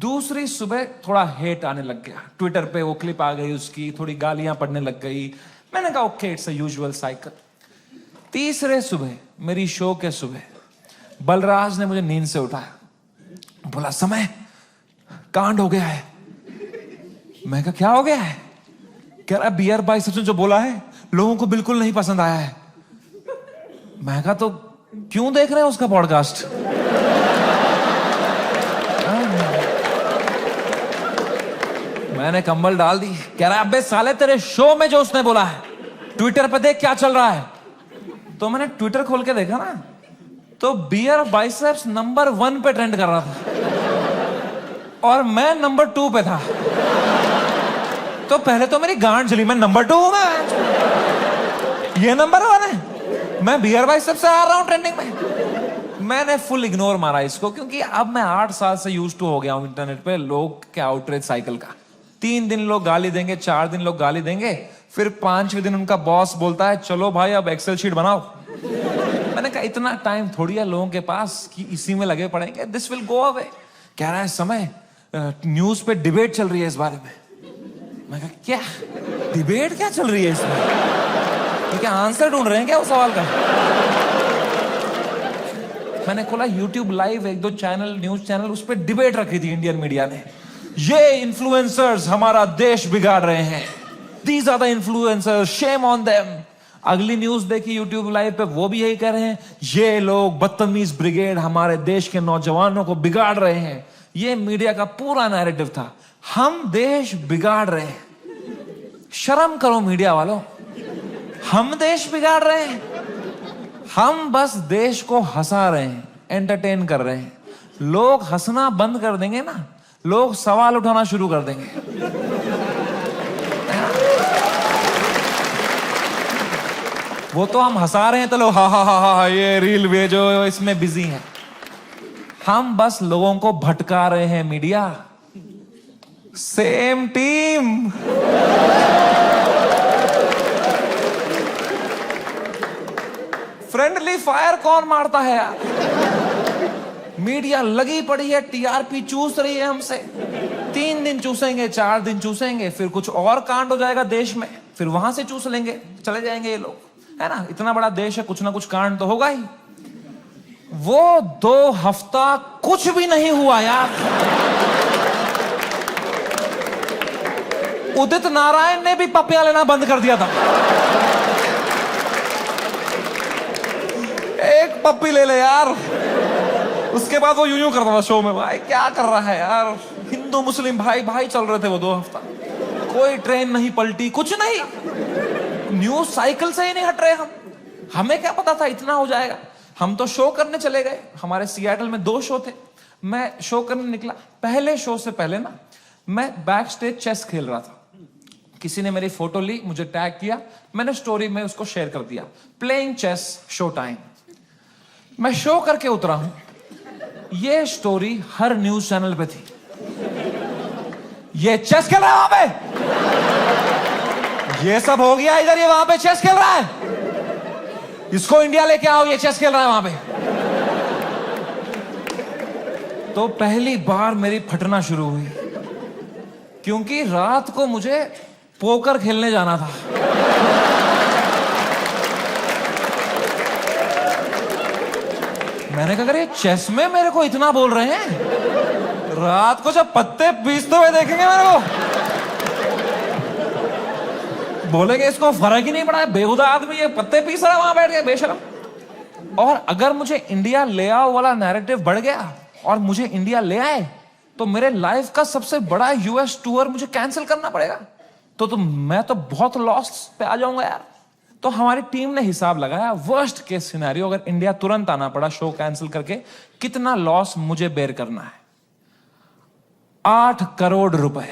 दूसरी सुबह थोड़ा हेट आने लग गया, ट्विटर पे वो क्लिप आ गई उसकी, थोड़ी गालियां पड़ने लग गई। मैंने कहा okay, it's a usual cycle. तीसरे सुबह, मेरी शो के सुबह, बलराज ने मुझे नींद से उठाया, बोला समय कांड हो गया है। मैं कहा क्या हो गया है? कह रहा बियर बाइसेप्स ने जो बोला है लोगों को बिल्कुल नहीं पसंद आया है। मैं कहा तो क्यों देख रहे हैं उसका पॉडकास्ट? मैंने कंबल डाल दी। कह रहा अबे साले तेरे शो में जो उसने बोला है ट्विटर पे देख क्या चल रहा है। तो मैंने ट्विटर खोल के देखा ना, तो बियर बाइसेप्स नंबर 1 पे ट्रेंड कर रहा था और मैं नंबर 2 पे था। तो पहले तो मेरी गांड जली, मैं नंबर 2 हूं, मैं ये नंबर 1 है, मैं बियर बाइसेप्स से आ रहा हूं ट्रेंडिंग में। मैंने फुल इग्नोर मारा इसको, क्योंकि अब मैं 8 साल से यूज्ड टू हो गया हूं इंटरनेट पे लोग के आउटरीच साइकिल का। 3 दिन लोग गाली देंगे, 4 दिन लोग गाली देंगे, फिर 5वें दिन उनका बॉस बोलता है चलो भाई अब एक्सेल शीट बनाओ। मैंने कहा इतना टाइम थोड़ी है लोगों के पास कि इसी में लगे पड़ेंगे, दिस विल गो अवे। कह रहा है समय न्यूज पे डिबेट चल रही है इस बारे में। मैं कहा क्या डिबेट क्या चल रही है इसमें? क्या आंसर ढूंढ रहे हैं क्या उस सवाल का? मैंने खोला YouTube live, 1-2 channel, news channel, उस पर डिबेट रखी थी इंडियन मीडिया ने। ये इन्फ्लुएंसर्स हमारा देश बिगाड़ रहे हैं, these are the influencers, shame on them. अगली न्यूज देखी YouTube लाइव पे, वो भी यही कह रहे हैं ये लोग बदतमीज ब्रिगेड हमारे देश के नौजवानों को बिगाड़ रहे हैं। ये मीडिया का पूरा नैरेटिव था, हम देश बिगाड़ रहे हैं। शर्म करो मीडिया वालों, हम देश बिगाड़ रहे हैं? हम बस देश को हंसा रहे हैं, एंटरटेन कर रहे हैं। लोग हंसना बंद कर देंगे ना, लोग सवाल उठाना शुरू कर देंगे। वो तो हम हंसा रहे हैं तो लोग हा हा हा हा ये रील भेजो, इसमें बिजी हैं। हम बस लोगों को भटका रहे हैं media. Same team. Friendly fire कौन मारता है यार? मीडिया लगी पड़ी है, टीआरपी चूस रही है हमसे। 3 दिन चूसेंगे, 4 दिन चूसेंगे, फिर कुछ और कांड हो जाएगा देश में, फिर वहां से चूस लेंगे, चले जाएंगे ये लोग, है ना? इतना बड़ा देश है, कुछ ना कुछ कांड तो होगा ही। वो 2 हफ्ता कुछ भी नहीं हुआ यार। उदित नारायण ने भी पपियां लेना बंद कर दिया था। एक पप्पी ले ले यार, उसके बाद वो यूं करता था शो में, भाई क्या कर रहा है यार? हिंदू मुस्लिम भाई भाई चल रहे थे वो 2 हफ्ता, कोई ट्रेन नहीं पलटी, कुछ नहीं, न्यूज साइकिल से ही नहीं हट रहे हम। हमें क्या पता था इतना हो जाएगा? हम तो शो करने चले गए, हमारे सियाटल में 2 शो थे, मैं शो करने निकला। पहले शो से पहले ना मैं बैक स्टेज चेस खेल रहा था, किसी ने मेरी फोटो ली, मुझे टैग किया, मैंने स्टोरी में उसको शेयर कर दिया, प्लेइंग चेस शो टाइम। मैं शो करके उतरा हूं, ये स्टोरी हर न्यूज चैनल पे थी, ये चेस खेल रहा है वहां पे, ये सब हो गया इधर, ये वहां पे चेस खेल रहा है, इसको इंडिया लेके आओ, ये चेस खेल रहा है वहां पे। तो पहली बार मेरी फटना शुरू हुई, क्योंकि रात को मुझे पोकर खेलने जाना था। मैंने कहा अरे चेस में मेरे को इतना बोल रहे हैं, रात को जब पत्ते पीसते हुए देखेंगे मेरे को, बोलेंगे इसको फर्क ही नहीं पड़ा है, बेहुदा आदमी ये पत्ते पीस रहा है वहां बैठ के, बेशरम। और अगर मुझे इंडिया ले आओ वाला नैरेटिव बढ़ गया और मुझे इंडिया ले आए, तो मेरे लाइफ का सबसे बड़ा यूएस टूर मुझे कैंसिल करना पड़ेगा। तो मैं तो बहुत लॉस पे आ जाऊंगा यार। तो हमारी टीम ने हिसाब लगाया, वर्स्ट केस सिनेरियो अगर इंडिया तुरंत आना पड़ा शो कैंसिल करके, कितना लॉस मुझे बेयर करना है? 8 करोड़ रुपए।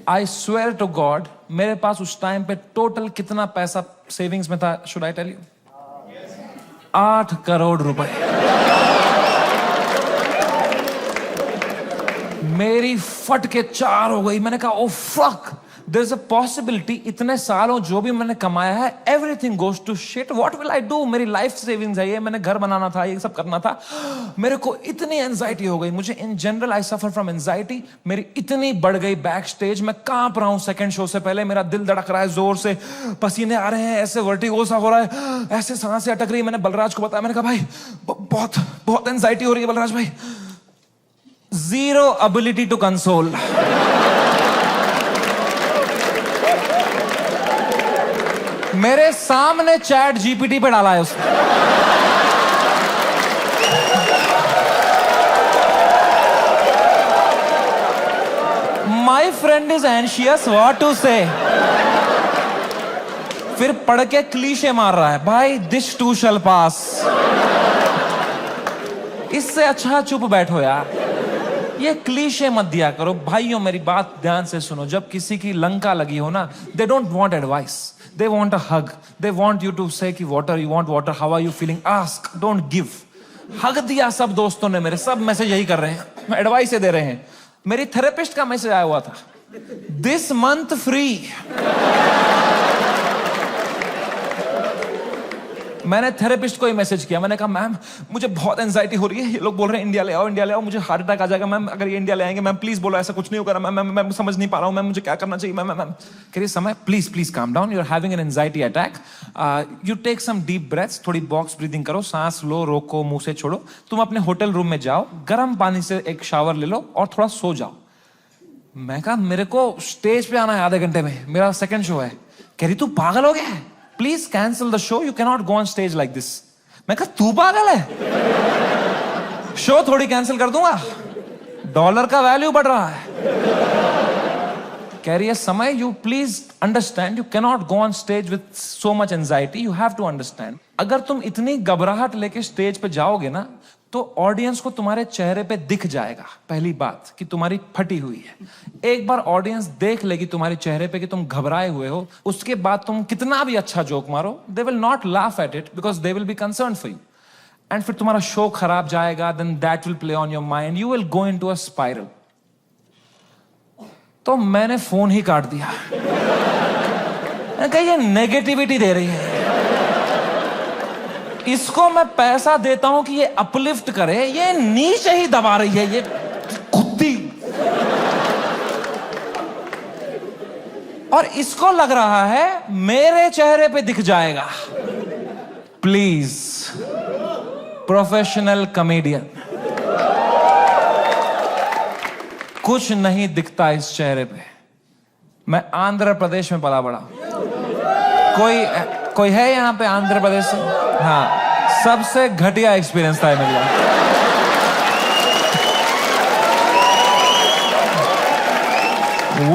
आई स्वेयर टू गॉड, मेरे पास उस टाइम पे टोटल कितना पैसा सेविंग्स में था, should I tell you? 8 crore रुपए। मेरी फट के 4 हो गई। मैंने कहा oh fuck, there is a possibility इतने सालों जो भी मैंने कमाया है, everything goes to shit, what will I do? मेरी लाइफ सेविंग्स है ये, मैंने घर बनाना था, ये सब करना था। मेरे को इतनी एंजाइटी हो गई। मुझे in general I suffer from anxiety. मेरी इतनी बढ़ गई बैक स्टेज, मैं कांप रहा हूं सेकंड शो से पहले, मेरा दिल धड़क रहा है जोर से, पसीने आ रहे हैं, ऐसे वर्टिगो सा हो रहा है, ऐसे सांसें अटक रही है। मैंने बलराज को बताया, मैंने कहा भाई बहुत बहुत एंजाइटी हो रही है बलराज भाई। Zero ability to console. मेरे सामने चैट जीपीटी पे डाला है उसने। My friend is anxious, what to say? फिर पढ़ के क्लीशे मार रहा है, भाई this too shall pass. इससे अच्छा चुप बैठो यार, ये क्लीशे मत दिया करो। भाइयों मेरी बात ध्यान से सुनो, जब किसी की लंका लगी हो ना, they don't want advice, they want a hug, they want you to say कि water, you want water, how are you feeling, ask, don't give. Hug दिया सब दोस्तों ने मेरे, सब मैसेज यही कर रहे हैं, एडवाइस दे रहे हैं। मेरी थेरेपिस्ट का मैसेज आया हुआ था, दिस मंथ फ्री। मैंने थेरेपिस्ट को ही मैसेज किया, मैंने कहा मैम मुझे बहुत एंजाइटी हो रही है, ये लोग बोल रहे हैं इंडिया ले आओ, इंडिया ले आओ, मुझे हार्ट अटैक आ जाएगा मैम अगर ये इंडिया ले आएंगे। मैम प्लीज बोलो ऐसा कुछ नहीं होगा मैम, मैं समझ नहीं पा रहा हूँ मैम, मुझे क्या करना चाहिए मैम? मैम कह रही Samay please please calm down, you are having an anxiety attack, you take some deep breaths, थोड़ी बॉक्स ब्रीदिंग करो, सांस लो, रोको, मुंह से छोड़ो, तुम अपने होटल रूम में जाओ, गर्म पानी से एक शावर ले लो और थोड़ा सो जाओ। मैं कहा मेरे को स्टेज पे आना है आधे घंटे में, मेरा सेकंड शो है। कह रही तू पागल हो गया है, please cancel the show, you can not go on stage like this. मैं कहा तू पागल है, शो थोड़ी कैंसिल कर दूंगा, डॉलर का वैल्यू बढ़ रहा है। कह रही है समय you please understand, you can not go on stage with so much anxiety, you have to understand. अगर तुम इतनी घबराहट लेके स्टेज पे जाओगे ना, तो ऑडियंस को तुम्हारे चेहरे पे दिख जाएगा पहली बात कि तुम्हारी फटी हुई है। एक बार ऑडियंस देख लेगी तुम्हारे चेहरे पे कि तुम घबराए हुए हो, उसके बाद तुम कितना भी अच्छा जोक मारो, they will not laugh at it because they will be concern for you, and फिर तुम्हारा शो खराब जाएगा, then that will play on your mind, you will go into a spiral. तो मैंने फोन ही काट दिया। मैंने कहा ये नेगेटिविटी दे रही है, इसको मैं पैसा देता हूं कि ये अपलिफ्ट करे, ये नीचे ही दबा रही है, ये कुत्ती। और इसको लग रहा है मेरे चेहरे पे दिख जाएगा। प्लीज प्रोफेशनल कॉमेडियन, कुछ नहीं दिखता इस चेहरे पे। मैं आंध्र प्रदेश में पला बड़ा, कोई है यहां पे आंध्र प्रदेश से? हाँ, सबसे घटिया एक्सपीरियंस था मेरे लिए।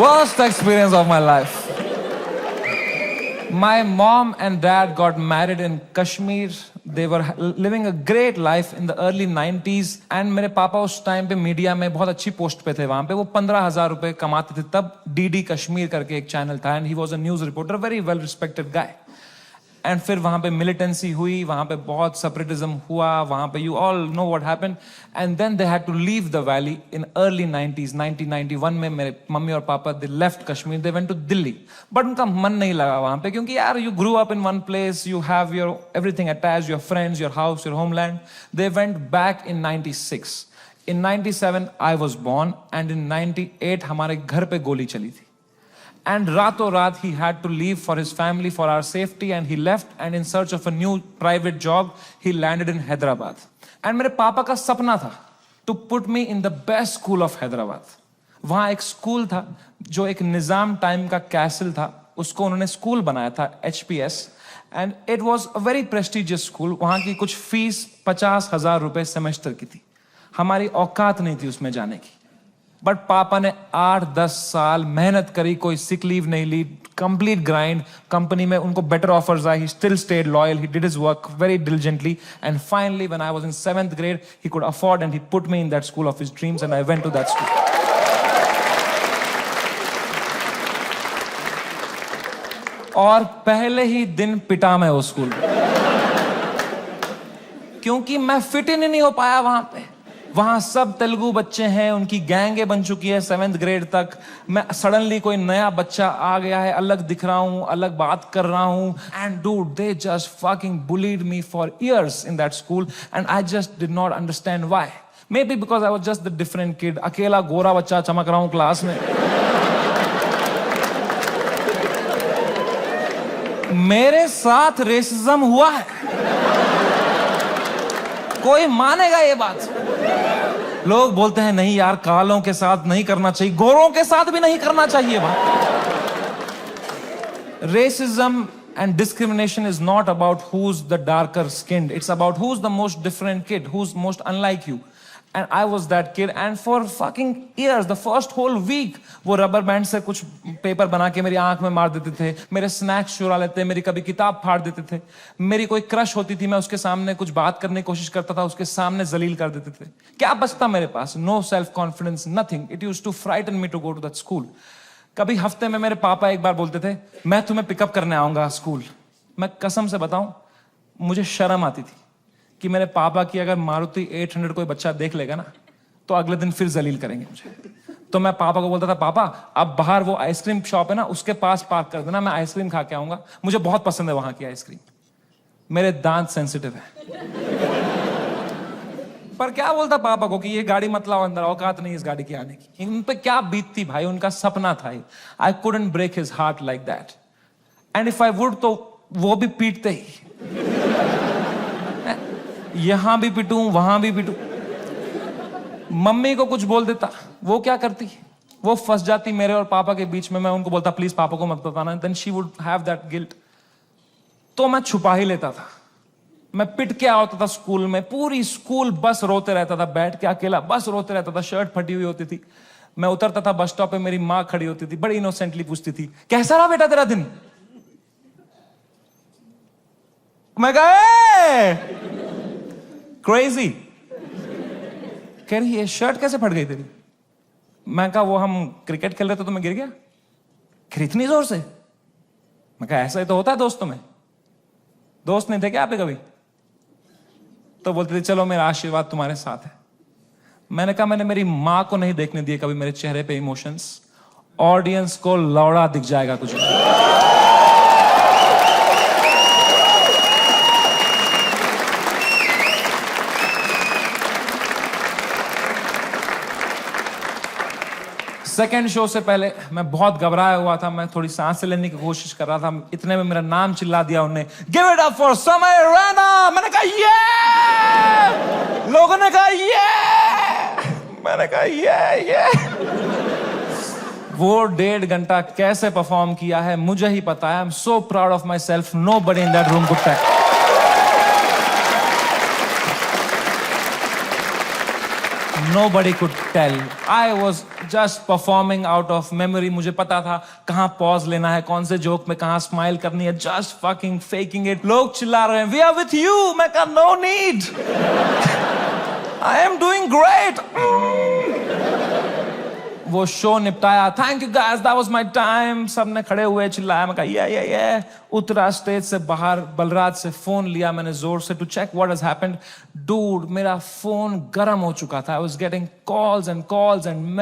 Worst experience of my life. My mom and dad got married in Kashmir. They were living a great life in the early 90s. And मेरे पापा उस टाइम पे मीडिया में बहुत अच्छी पोस्ट पे थे वहां पे। वो 15,000 रुपए कमाते थे तब। DD कश्मीर करके एक चैनल था and he was a news reporter, very well respected guy. And फिर वहां पे मिलिटेंसी हुई, वहां पे बहुत सेपरेटिज्म हुआ, वहां पे you all know what happened, and then they had to leave the valley in early 90s। 1991 में मेरे मम्मी और पापा they left Kashmir, they went to Delhi, but उनका मन नहीं लगा वहां पे, क्योंकि यार you grew up in one place, you have your everything attached, your friends, your house, your homeland. They went back in 96। In 97 I was born and in 98 हमारे घर पे गोली चली थी। And rato raat he had to leave for his family, for our safety, and he left and in search of a new private job he landed in Hyderabad. And मेरे पापा का सपना था to put me in the best school of Hyderabad. वहाँ एक स्कूल था जो एक निजाम टाइम का कैसल था, उसको उन्होंने स्कूल बनाया था, HPS, and it was a very prestigious school. वहाँ की कुछ फीस 50,000 रुपए सेमेस्टर की थी, हमारी औकात नहीं थी उसमें जाने की। बट पापा ने 8-10 साल मेहनत करी, कोई सिक लीव नहीं ली, कंप्लीट ग्राइंड. कंपनी में उनको बेटर ऑफर्स आई. He still stayed loyal. He did his work very diligently, and finally when I was in 7th grade he could afford and he put me in that school of his dreams and I went to that school. और पहले ही दिन पिटा मैं उस स्कूल में, क्योंकि मैं फिट इन नहीं हो पाया वहां पे. वहां सब तेलुगु बच्चे हैं, उनकी गैंगे बन चुकी है 7th ग्रेड तक. मैं सडनली कोई नया बच्चा आ गया है, अलग दिख रहा हूं, अलग बात कर रहा हूं. And dude, they just fucking bullied me for years in that school and I just did not understand why. May be because I was just the different kid. अकेला गोरा बच्चा चमक रहा हूं क्लास में. मेरे साथ रेसिज्म हुआ है, कोई मानेगा ये बात? लोग बोलते हैं नहीं यार, कालों के साथ नहीं करना चाहिए, गोरों के साथ भी नहीं करना चाहिए. Racism and discrimination is not about who's the darker skinned. It's about who's the most different kid, who's most unlike you. And I was that kid. And for fucking years, the first whole week, वो रबर बैंड से कुछ पेपर बना के मेरी आंख में मार देते थे, मेरे स्नैक्स चुरा लेते, मेरी कभी किताब फाड़ देते थे. मेरी कोई क्रश होती थी, मैं उसके सामने कुछ बात करने की कोशिश करता था, उसके सामने जलील कर देते थे. क्या बचता मेरे पास? No self confidence, nothing. It used to frighten me to go to that school. कभी हफ्ते में मेरे पापा एक बार बोलते थे, मैं तुम्हें पिकअप करने आऊंगा स्कूल. मैं कसम से बताऊं, मुझे शर्म आती थी कि मेरे पापा की अगर मारुति 800 कोई बच्चा देख लेगा ना, तो अगले दिन फिर जलील करेंगे मुझे. तो मैं पापा को बोलता था, पापा अब बाहर वो आइसक्रीम शॉप है ना, उसके पास पार्क कर देना, मैं आइसक्रीम खा के आऊंगा, मुझे बहुत पसंद है वहां की आइसक्रीम. मेरे दांत सेंसिटिव है. पर क्या बोलता पापा को कि ये गाड़ी मत लाओ अंदर, औकात नहीं इस गाड़ी की आने की. उन पे क्या बीतती भाई, उनका सपना था. I couldn't break his heart like that. And if I would, तो वो भी पीटते ही. यहां भी पिटूं, वहां भी पिटूं. मम्मी को कुछ बोल देता, वो क्या करती, वो फंस जाती मेरे और पापा के बीच में. मैं उनको बोलता प्लीज पापा को मत बताना. Then she would have that guilt. तो मैं छुपा ही लेता था. मैं पिट के आता था स्कूल में. पूरी स्कूल बस रोते रहता था, बैठ के अकेला बस रोते रहता था. शर्ट फटी हुई होती थी. मैं उतरता था बस स्टॉप पे, मेरी माँ खड़ी होती थी, बड़ी इनोसेंटली पूछती थी, कैसा रहा बेटा तेरा दिन? मैं कहा क्रेजी. कह रही ये शर्ट कैसे फट गई तेरी? मैं कहा वो हम क्रिकेट खेल रहे थे तो मैं गिर गया. फिर इतनी जोर से? मैं कहा ऐसा ही तो होता है दोस्तों में. दोस्त नहीं थे क्या आप कभी? तो बोलते थे चलो मेरा आशीर्वाद तुम्हारे साथ है. मैंने कहा मैंने मेरी मां को नहीं देखने दिए कभी मेरे चेहरे पे इमोशंस. ऑडियंस को लौड़ा दिख जाएगा कुछ. सेकेंड शो से पहले मैं बहुत घबराया हुआ था. मैं थोड़ी सांस लेने की कोशिश कर रहा था. इतने में मेरा नाम चिल्ला दिया उन्होंने, गिव इट अप फॉर समय रैना. मैंने कहा ये. लोगों ने कहा ये. मैंने कहा ये. वो 1.5 घंटा कैसे परफॉर्म किया है मुझे ही पता है. I am so proud of my self. Nobody in that room could tell. Nobody could tell. I was just performing out of memory. मुझे पता था कहाँ पॉज लेना है, कौन से जोक में कहाँ स्माइल करनी है. Just fucking faking it. लोग चिल्ला रहे हैं, We are with you. मैं कहा no need. I am doing great. वो शो निपटाया. Thank you guys. That was my time. सबने खड़े हुए चिल्लाया. मैं कहा yeah. उतरा स्टेज से बाहर, बलराज से फोन लिया मैंने जोर से to check what has happened. Dude, मेरा फोन गर्म हो चुका था. I was getting calls and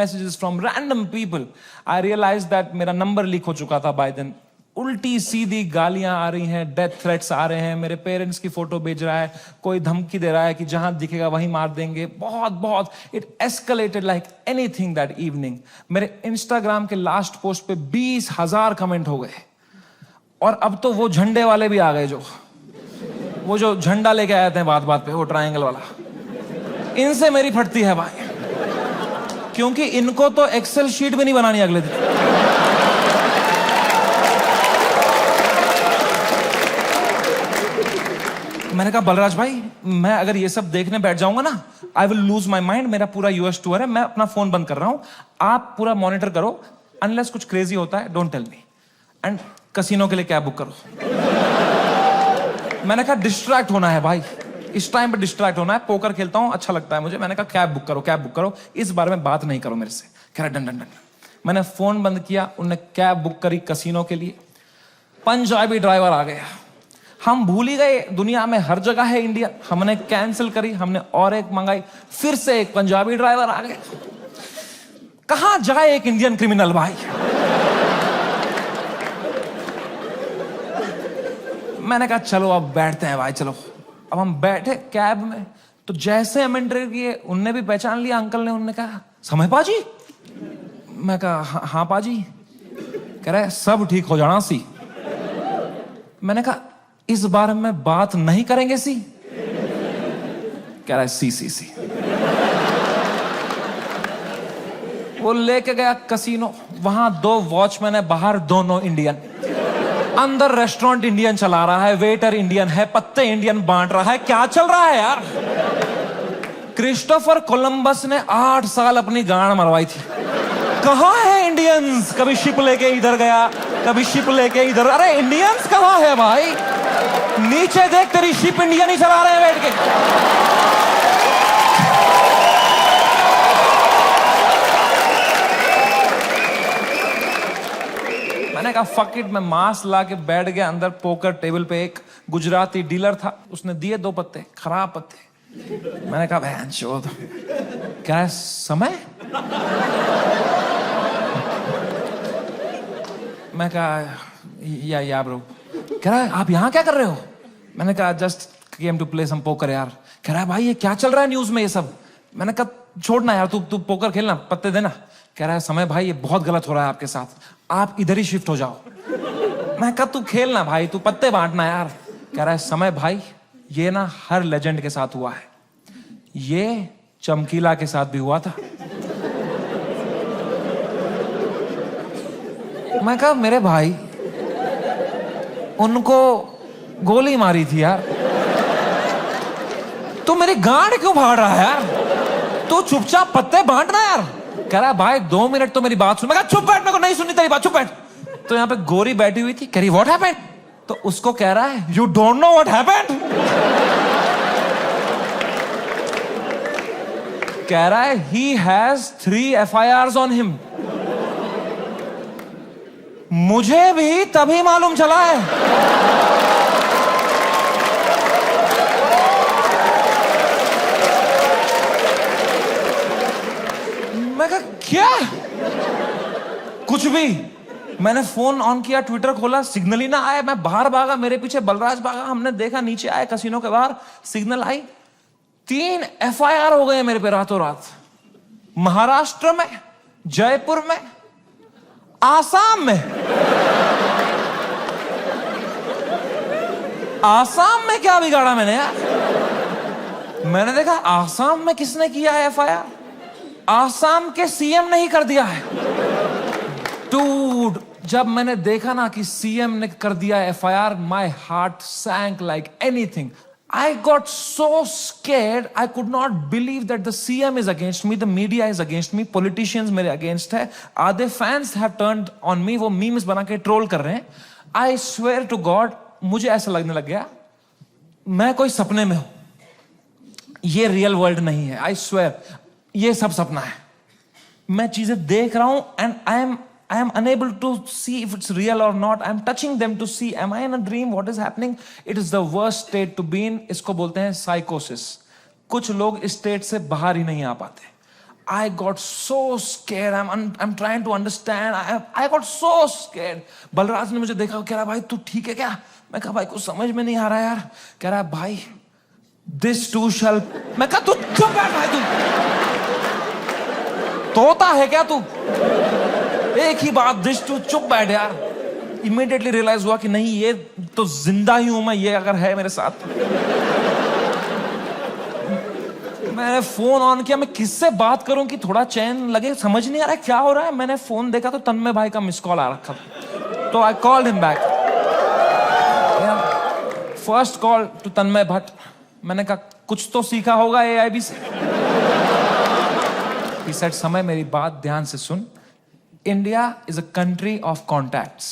messages from random people. I realized that मेरा नंबर लीक हो चुका था by then. उल्टी सीधी गालियां आ रही हैं, डेथ थ्रेट्स आ रहे हैं. मेरे पेरेंट्स की फोटो भेज रहा है, कोई धमकी दे रहा है कि जहां दिखेगा वहीं मार देंगे. बहुत it escalated like anything that evening. मेरे इंस्टाग्राम के लास्ट पोस्ट पे 20,000 कमेंट हो गए. और अब तो वो झंडे वाले भी आ गए, वो जो झंडा लेके आए थे बात पे, वो ट्रायंगल वाला. इनसे मेरी फटती है भाई, क्योंकि इनको तो एक्सेल शीट भी नहीं बनानी अगले दिन. मैंने कहा बलराज भाई मैं अगर ये सब देखने बैठ जाऊंगा ना, I will lose my mind. मेरा पूरा यूएस टूर है, मैं अपना फोन बंद कर रहा हूं, आप पूरा मॉनिटर करो, अनलेस कुछ क्रेजी होता है don't tell me, and casino के लिए कैब बुक करो। मैंने कहा डिस्ट्रैक्ट होना है भाई, इस टाइम पे डिस्ट्रैक्ट होना है, पोकर खेलता हूं अच्छा लगता है मुझे। मैंने कहा कैब बुक करो, कैब बुक करो, इस बारे में बात नहीं करो मेरे से। कह रहा डन डन डन। मैंने फोन बंद किया, उनने कैब बुक करी कसिनो के लिए। पंजाबी ड्राइवर आ गया, हम भूल ही गए दुनिया में हर जगह है इंडियन। हमने कैंसिल करी, हमने और एक मंगाई, फिर से एक पंजाबी ड्राइवर आ गया। कहां जाए एक इंडियन क्रिमिनल भाई। मैंने कहा चलो अब बैठते हैं भाई, चलो। अब हम बैठे कैब में, तो जैसे हम एंटर किए उनने भी पहचान लिया अंकल ने। उनने कहा समय पाजी। मैं कहा हाँ पाजी। कह रहे सब ठीक हो जाना सी। मैंने कहा इस बारे में बात नहीं करेंगे सी। कह रहा है सी। वो लेके गया कसिनो, वहां 2 वॉचमैन है, बाहर दोनों इंडियन। अंदर रेस्टोरेंट इंडियन चला रहा है, वेटर इंडियन है, पत्ते इंडियन बांट रहा है। क्या चल रहा है यार। क्रिस्टोफर कोलंबस ने 8 साल अपनी गांड मरवाई थी। कहां है इंडियंस। कभी शिप लेके इधर गया, कभी शिप लेके इधर। अरे इंडियंस कहां है भाई। नीचे देख, तेरी शिप इंडियन ही चला रहे हैं बैठ के। मैंने कहा फक इट, मैं मास्क ला के बैठ गया अंदर। पोकर टेबल पे एक गुजराती डीलर था, उसने दिए 2 पत्ते, खराब पत्ते। मैंने कहा बहन चोद। क्या समय। मैं कहा या ब्रो। कह रहा है आप यहां क्या कर रहे हो। मैंने कहा just came to play some poker यार। कह रहा है भाई ये क्या चल रहा है न्यूज में ये सब। मैंने कहा छोड़ना यार, तू पोकर खेलना, पत्ते देना। कह रहा है समय भाई ये बहुत गलत हो रहा है आपके साथ, आप इधर ही शिफ्ट हो जाओ। मैं कहा तू खेलना भाई, तू पत्ते बांटना यार। कह रहा है समय भाई ये ना हर लेजेंड के साथ हुआ है, ये चमकीला के साथ भी हुआ था। मैं कहा मेरे भाई उनको गोली मारी थी यार, तू मेरी गांड क्यों फाड़ रहा है यार। तू चुपचाप पत्ते बांटना यार। कह रहा है भाई 2 मिनट तो मेरी बात सुन। मैं कहा चुप बैठ, मेरे को नहीं सुननी तेरी बात, चुप बैठ। तो यहाँ पे गोरी बैठी हुई थी, कह रही व्हाट हैपेंड। तो उसको कह रहा है you don't know what happened. कह रहा है he has 3 FIRs on him. मुझे भी तभी मालूम चला है। मैं कहा क्या। कुछ भी। मैंने फोन ऑन किया, ट्विटर खोला, सिग्नल ही ना आया। मैं बाहर भागा, मेरे पीछे बलराज भागा। हमने देखा नीचे आए कसिनो के बाहर, सिग्नल आई। 3 FIR हो गए मेरे पे रातों रात। महाराष्ट्र में, जयपुर में, आसाम में। आसाम में क्या बिगाड़ा मैंने यार। मैंने देखा आसाम में किसने किया है FIR। आसाम के CM ने ही कर दिया है। डूड, जब मैंने देखा ना कि CM ने कर दिया FIR, my heart sank like anything. I got so scared, I could not believe that the CM is against me, the media is against me, politicians मेरे against है, आधे fans have turned on me, वो memes बना के troll कर रहे हैं। I swear to God, मुझे ऐसा लगने लग गया मैं कोई सपने में हूं, ये रियल वर्ल्ड नहीं है। I swear, ये सब सपना है। मैं चीजें देख रहा हूं and I am unable to see if it's real or not. I am touching them to see, am I in a dream? What is happening? It is the worst state to be in. इसको बोलते हैं psychosis. कुछ लोग इस state से बाहर ही नहीं आ पाते। I got so scared. I'm trying to understand. I got so scared. Balraj ने मुझे देखा, कह रहा भाई तू ठीक है क्या। मैं कहा भाई कुछ समझ में नहीं आ रहा यार। कह रहा भाई this too shall। मैं कहा तू चुप बैठ भाई, तू तोता है क्या तू। एक ही बात, दिस टू, चुप बैठ यार। इमीडिएटली रियलाइज हुआ कि नहीं ये तो जिंदा ही हूं मैं, ये अगर है मेरे साथ। मैंने फोन ऑन किया, मैं किससे बात करूं कि थोड़ा चैन लगे, समझ नहीं आ रहा है क्या हो रहा है। मैंने फोन देखा तो तन्मय भाई का मिस कॉल आ रखा था, तो I called him back. First call to Tanmay Bhatt. मैंने कहा कुछ तो सीखा होगा AIB से। He said, समय मेरी बात ध्यान से सुन। India is a country of contacts.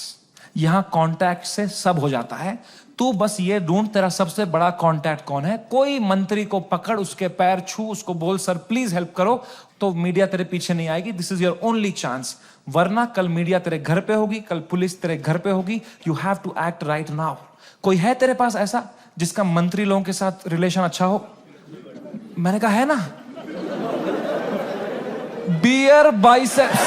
यहां कॉन्टैक्ट से सब हो जाता है। तू बस ये ढूंढ तेरा सबसे बड़ा कॉन्टैक्ट कौन है। कोई मंत्री को पकड़, उसके पैर छू, उसको बोल सर प्लीज हेल्प करो, तो मीडिया तेरे पीछे नहीं आएगी। This is your only chance. वरना कल मीडिया तेरे घर पे होगी, कल पुलिस तेरे घर पे होगी। You have to act right now. कोई है तेरे पास ऐसा जिसका मंत्री लोगों के साथ रिलेशन अच्छा हो? मैंने कहा है ना, बियर बाइसेप्स।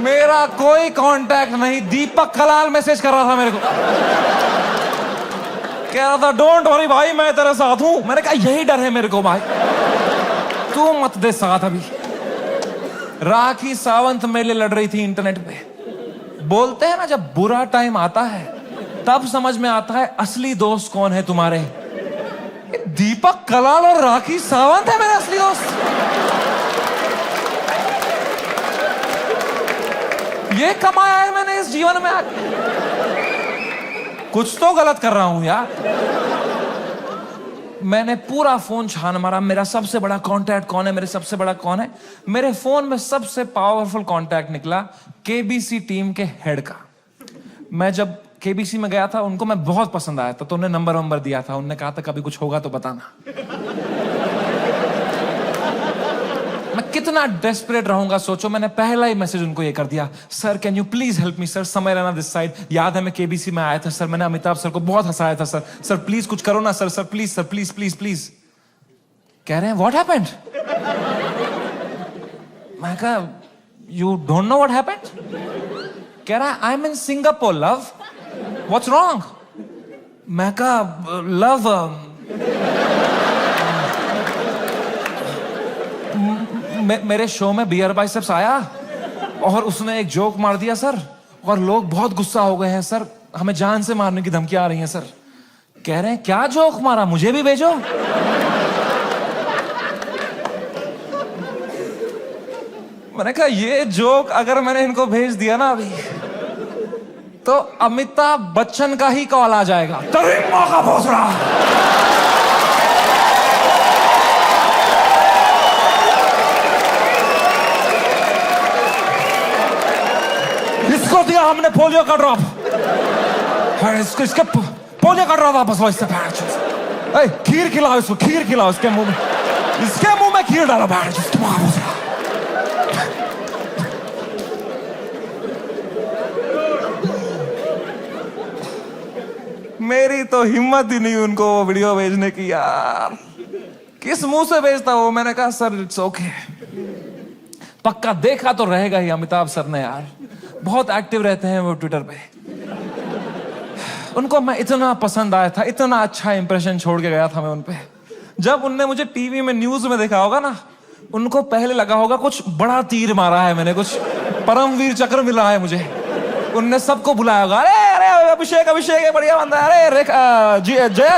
मेरा कोई कांटेक्ट नहीं। दीपक कलाल मैसेज कर रहा था मेरे को, कह रहा था डोंट वरी भाई मैं तेरे साथ हूं। मैंने कहा यही डर है मेरे को भाई, तू मत दे साथ। अभी राखी सावंत मेरे लिए लड़ रही थी इंटरनेट पे। बोलते हैं ना जब बुरा टाइम आता है तब समझ में आता है असली दोस्त कौन है तुम्हारे। दीपक कलाल और राखी सावंत है मेरे असली दोस्त। ये कमाया है मैंने इस जीवन में। कुछ तो गलत कर रहा हूं यार। मैंने पूरा फोन छान मारा, मेरा सबसे बड़ा कांटेक्ट कौन है, मेरे सबसे बड़ा कौन है। मेरे फोन में सबसे पावरफुल कांटेक्ट निकला KBC टीम के हेड का। मैं जब KBC में गया था, उनको मैं बहुत पसंद आया था, तो उन्हें नंबर दिया था। उन्होंने कहा था कभी कुछ होगा तो बताना। मैं कितना डेस्परेट रहूंगा सोचो। मैंने पहला ही मैसेज उनको ये कर दिया, sir can you please help me sir, समय रहना दिस साइड। याद है मैं KBC में आया था सर, मैंने अमिताभ सर को बहुत हंसाया था सर। सर प्लीज कुछ करो ना sir, sir please sir, please please please. कह रहे हैं व्हाट हैपेंड? मैं कहा you don't know what happened? कह रहा है I M in Singapore love, what's wrong? मैं कहा लव मेरे शो में बियर बाइसेप्स आया और उसने एक जोक मार दिया सर, और लोग बहुत गुस्सा हो गए हैं सर, हमें जान से मारने की धमकियां आ रही हैं सर। कह रहे हैं क्या जोक मारा, मुझे भी भेजो। मैंने कहा ये जोक अगर मैंने इनको भेज दिया ना अभी, तो अमिताभ बच्चन का ही कॉल आ जाएगा। तरीमा का भोसड़ा। इसको दिया हमने पोलियो का ड्रॉप, इसके पोलियो का ड्रॉप वापस लो इससे। खीर खिलाओ इसको, खीर खिलाओ इसके मुंह में, इसके मुंह में खीर डालो। मेरी तो हिम्मत ही नहीं उनको वो वीडियो भेजने की यार। किस मुंह से भेजता वो? मैंने कहा सर इट्स ओके। पक्का देखा तो रहेगा ही अमिताभ सर ने यार, बहुत एक्टिव रहते हैं वो ट्विटर पे। उनको मैं इतना पसंद आया था, इतना अच्छा इंप्रेशन छोड़ के गया था मैं उन पे। जब उनने मुझे टीवी में न्यूज में देखा होगा ना, उनको पहले लगा होगा कुछ बड़ा तीर मारा है मैंने, कुछ परमवीर चक्र मिला है मुझे। उनने सबको बुलाया होगा, अरे अरे अभिषेक अभिषेक है बढ़िया बंदा, अरे जया जया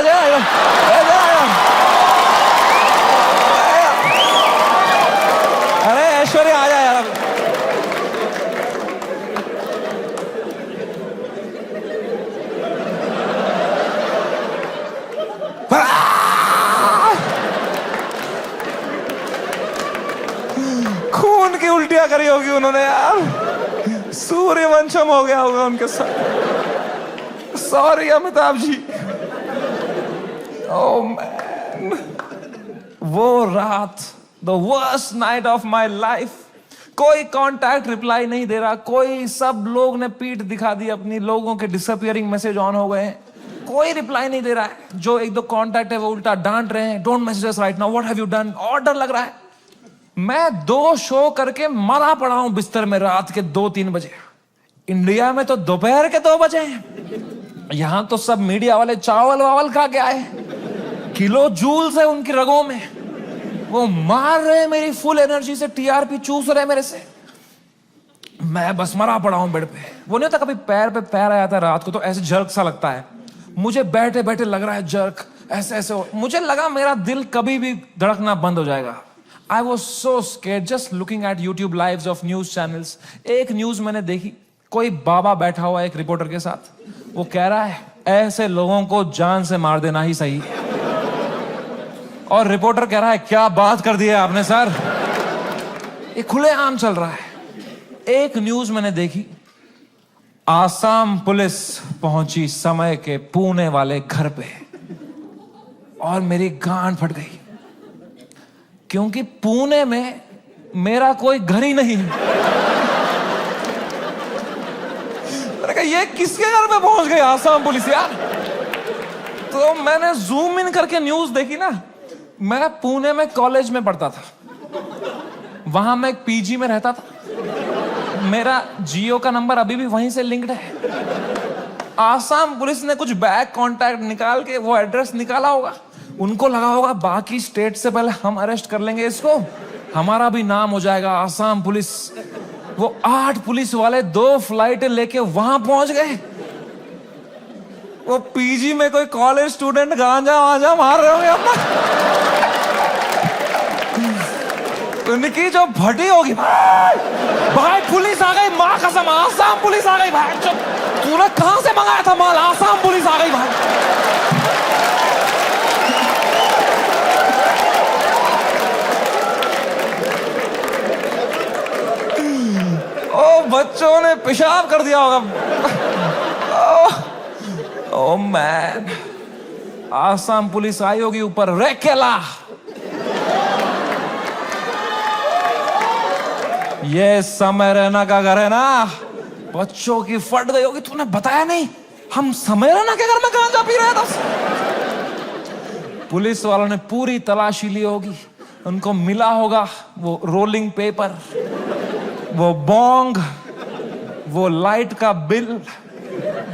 अरे ऐश्वर्या आ जाए यार। खून की उल्टियां करी होगी उन्होंने यार, सूर्यवंशम हो गया होगा उनके साथ। Sorry Amitabh ji. Oh man, वो रात, the worst night of my life. कोई कांटेक्ट रिप्लाई नहीं दे रहा, कोई, सब लोग ने पीठ दिखा दी अपनी, लोगों के डिसअपियरिंग मैसेज ऑन हो गए हैं, कोई रिप्लाई नहीं दे रहा है। जो एक दो कांटेक्ट है वो उल्टा डांट रहे हैं, don't message us right now, what have you done. और डर लग रहा है। मैं 2 शो करके मरा पड़ा हूं बिस्तर में रात के 2-3 बजे। इंडिया में तो दोपहर के 2 बजे हैं। यहां तो सब मीडिया वाले चावल वावल खा के आए, किलो जूल्स है उनकी रगों में, वो मार रहे मेरी फुल एनर्जी से, TRP चूस रहे मेरे से। मैं बस मरा पड़ा हूं बेड पे। वो नहीं होता कभी पैर पे पैर आया था रात को तो ऐसे जर्क सा लगता है, मुझे बैठे बैठे लग रहा है जर्क, ऐसे ऐसे। मुझे लगा मेरा दिल कभी भी धड़कना बंद हो जाएगा। I was so scared just looking at YouTube lives of news channels. एक न्यूज मैंने देखी, कोई बाबा बैठा हुआ एक रिपोर्टर के साथ, वो कह रहा है ऐसे लोगों को जान से मार देना ही सही। और रिपोर्टर कह रहा है क्या बात कर दी है आपने सर। ये खुलेआम चल रहा है। एक न्यूज मैंने देखी, आसाम पुलिस पहुंची समय के पुणे वाले घर पे, और मेरी गांड फट गई, क्योंकि पुणे में मेरा कोई घर ही नहीं। मैंने कहा ये किसके घर पे पहुंच गई आसाम पुलिस यार। तो मैंने जूम इन करके न्यूज देखी ना। मैं पुणे में कॉलेज में पढ़ता था, वहां मैं एक पीजी में रहता था, मेरा जियो का नंबर अभी भी वहीं से लिंक्ड है। आसाम पुलिस ने कुछ बैक कांटेक्ट निकाल के वो एड्रेस निकाला होगा, उनको लगा होगा बाकी स्टेट से पहले हम अरेस्ट कर लेंगे इसको, हमारा भी नाम हो जाएगा आसाम पुलिस। वो 8 पुलिस वाले 2 फ्लाइट लेके वहां पहुंच गए। वो पीजी में कोई कॉलेज स्टूडेंट गांजा वांजा मार रहे होंगे अपना। उनकी जो भटी होगी, भाई पुलिस आ गई, माँ कसम आसाम पुलिस आ गई। भाई तूने कहां से मंगाया था माल, आसाम पुलिस आ गई भाई। ओ बच्चों ने पेशाब कर दिया होगा। ओ मैन, आसाम पुलिस आई होगी ऊपर, रेकेला ये समय रैना का घर है ना। बच्चों की फट गई होगी, तूने बताया नहीं हम समय रैना के घर में गांजा पी रहे थे। पुलिस वालों ने पूरी तलाशी ली होगी, उनको मिला होगा वो रोलिंग पेपर, वो बोंग, वो लाइट का बिल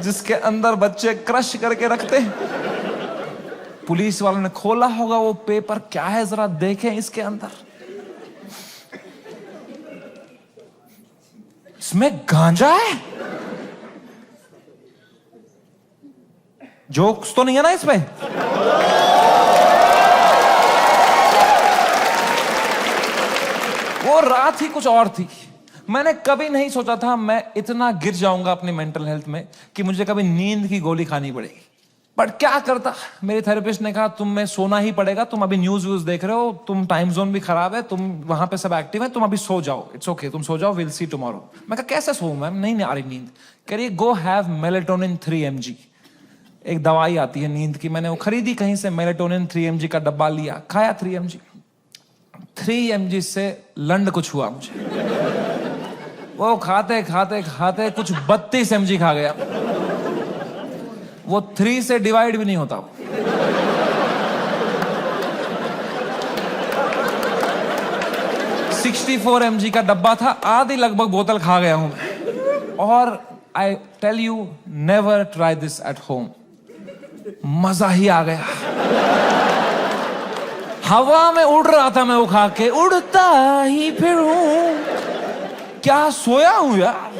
जिसके अंदर बच्चे क्रश करके रखते। पुलिस वालों ने खोला होगा वो पेपर, क्या है जरा देखें इसके अंदर। इसमें गांजा है, जोक्स तो नहीं है ना इसमें। वो रात ही कुछ और थी। मैंने कभी नहीं सोचा था मैं इतना गिर जाऊंगा अपनी मेंटल हेल्थ में कि मुझे कभी नींद की गोली खानी पड़ेगी। बट क्या करता, मेरे थेरेपिस्ट ने कहा तुम में सोना ही पड़ेगा, तुम अभी न्यूज व्यूज देख रहे हो, तुम टाइम जोन भी खराब है, तुम वहां पे सब एक्टिव है, तुम अभी सो जाओ, इट्स ओके, तुम सो जाओ, विल सी टुमारो। मैं कहा कैसे सोऊं मैम, नहीं आ रही नींद। कह रही गो हैव मेलेटोनिन 3 mg, एक दवाई आती है नींद की। मैंने वो खरीदी कहीं से, मेलेटोनिन 3 mg का डब्बा लिया, खाया 3 mg। 3 mg से लंड कुछ हुआ मुझे। वो खाते खाते खाते कुछ 32 mg खा गया। वो 3 से डिवाइड भी नहीं होता। 64 mg का डब्बा था, आधी लगभग बोतल खा गया हूं मैं। और I tell you, never try this at home. मजा ही आ गया। हवा में उड़ रहा था मैं वो खा के, उड़ता ही फिरूं। क्या सोया हूं यार,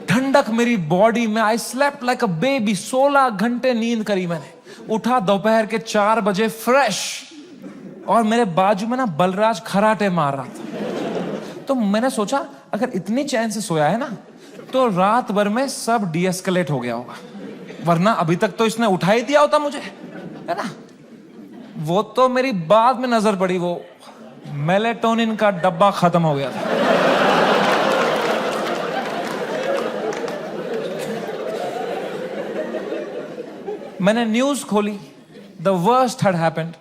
ठंडक मेरी बॉडी में। I slept like a baby. 16 घंटे नींद करी मैंने। उठा दोपहर के 4 बजे फ्रेश, और मेरे बाजू में ना बलराज खराटे मार रहा था। तो मैंने सोचा अगर इतनी चैन से सोया है ना, तो रात भर में सब डीएस्केलेट हो गया होगा, वरना अभी तक तो इसने उठा ही दिया होता मुझे, है ना। वो तो मेरी बाद में नजर पड़ी, वो मेलेटोनिन का डब्बा खत्म हो गया था। मैंने न्यूज खोली, the worst had happened.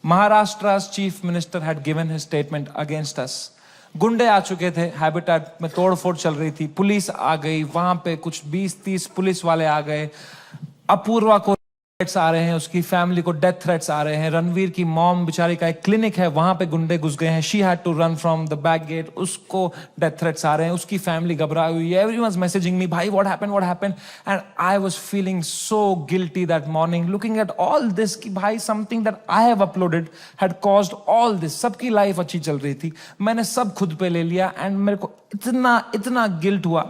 Maharashtra's chief minister had given his statement against us. गुंडे आ चुके थे, हैबिटेट में तोड़फोड़ चल रही थी, पुलिस आ गई, वहां पे कुछ 20-30 पुलिस वाले आ गए। अपूर्वा को थ्रेट्स आ रहे हैं, उसकी फैमिली को डेथ थ्रेट्स आ रहे हैं। रणवीर की मॉम बेचारी का एक क्लिनिक है, वहां पे गुंडे घुस गए हैं, she had to run from the back gate, उसको डेथ थ्रेट्स आ रहे हैं, उसकी फैमिली घबराई हुई है। एवरीवन's मैसेजिंग मी, भाई what happened, and I was feeling so guilty that morning, looking at all this कि भाई something that I have uploaded had caused all this. सबकी लाइफ अच्छी चल रही थी, मैंने सब खुद पे ले लिया, एंड मेरे को इतना गिल्ट हुआ।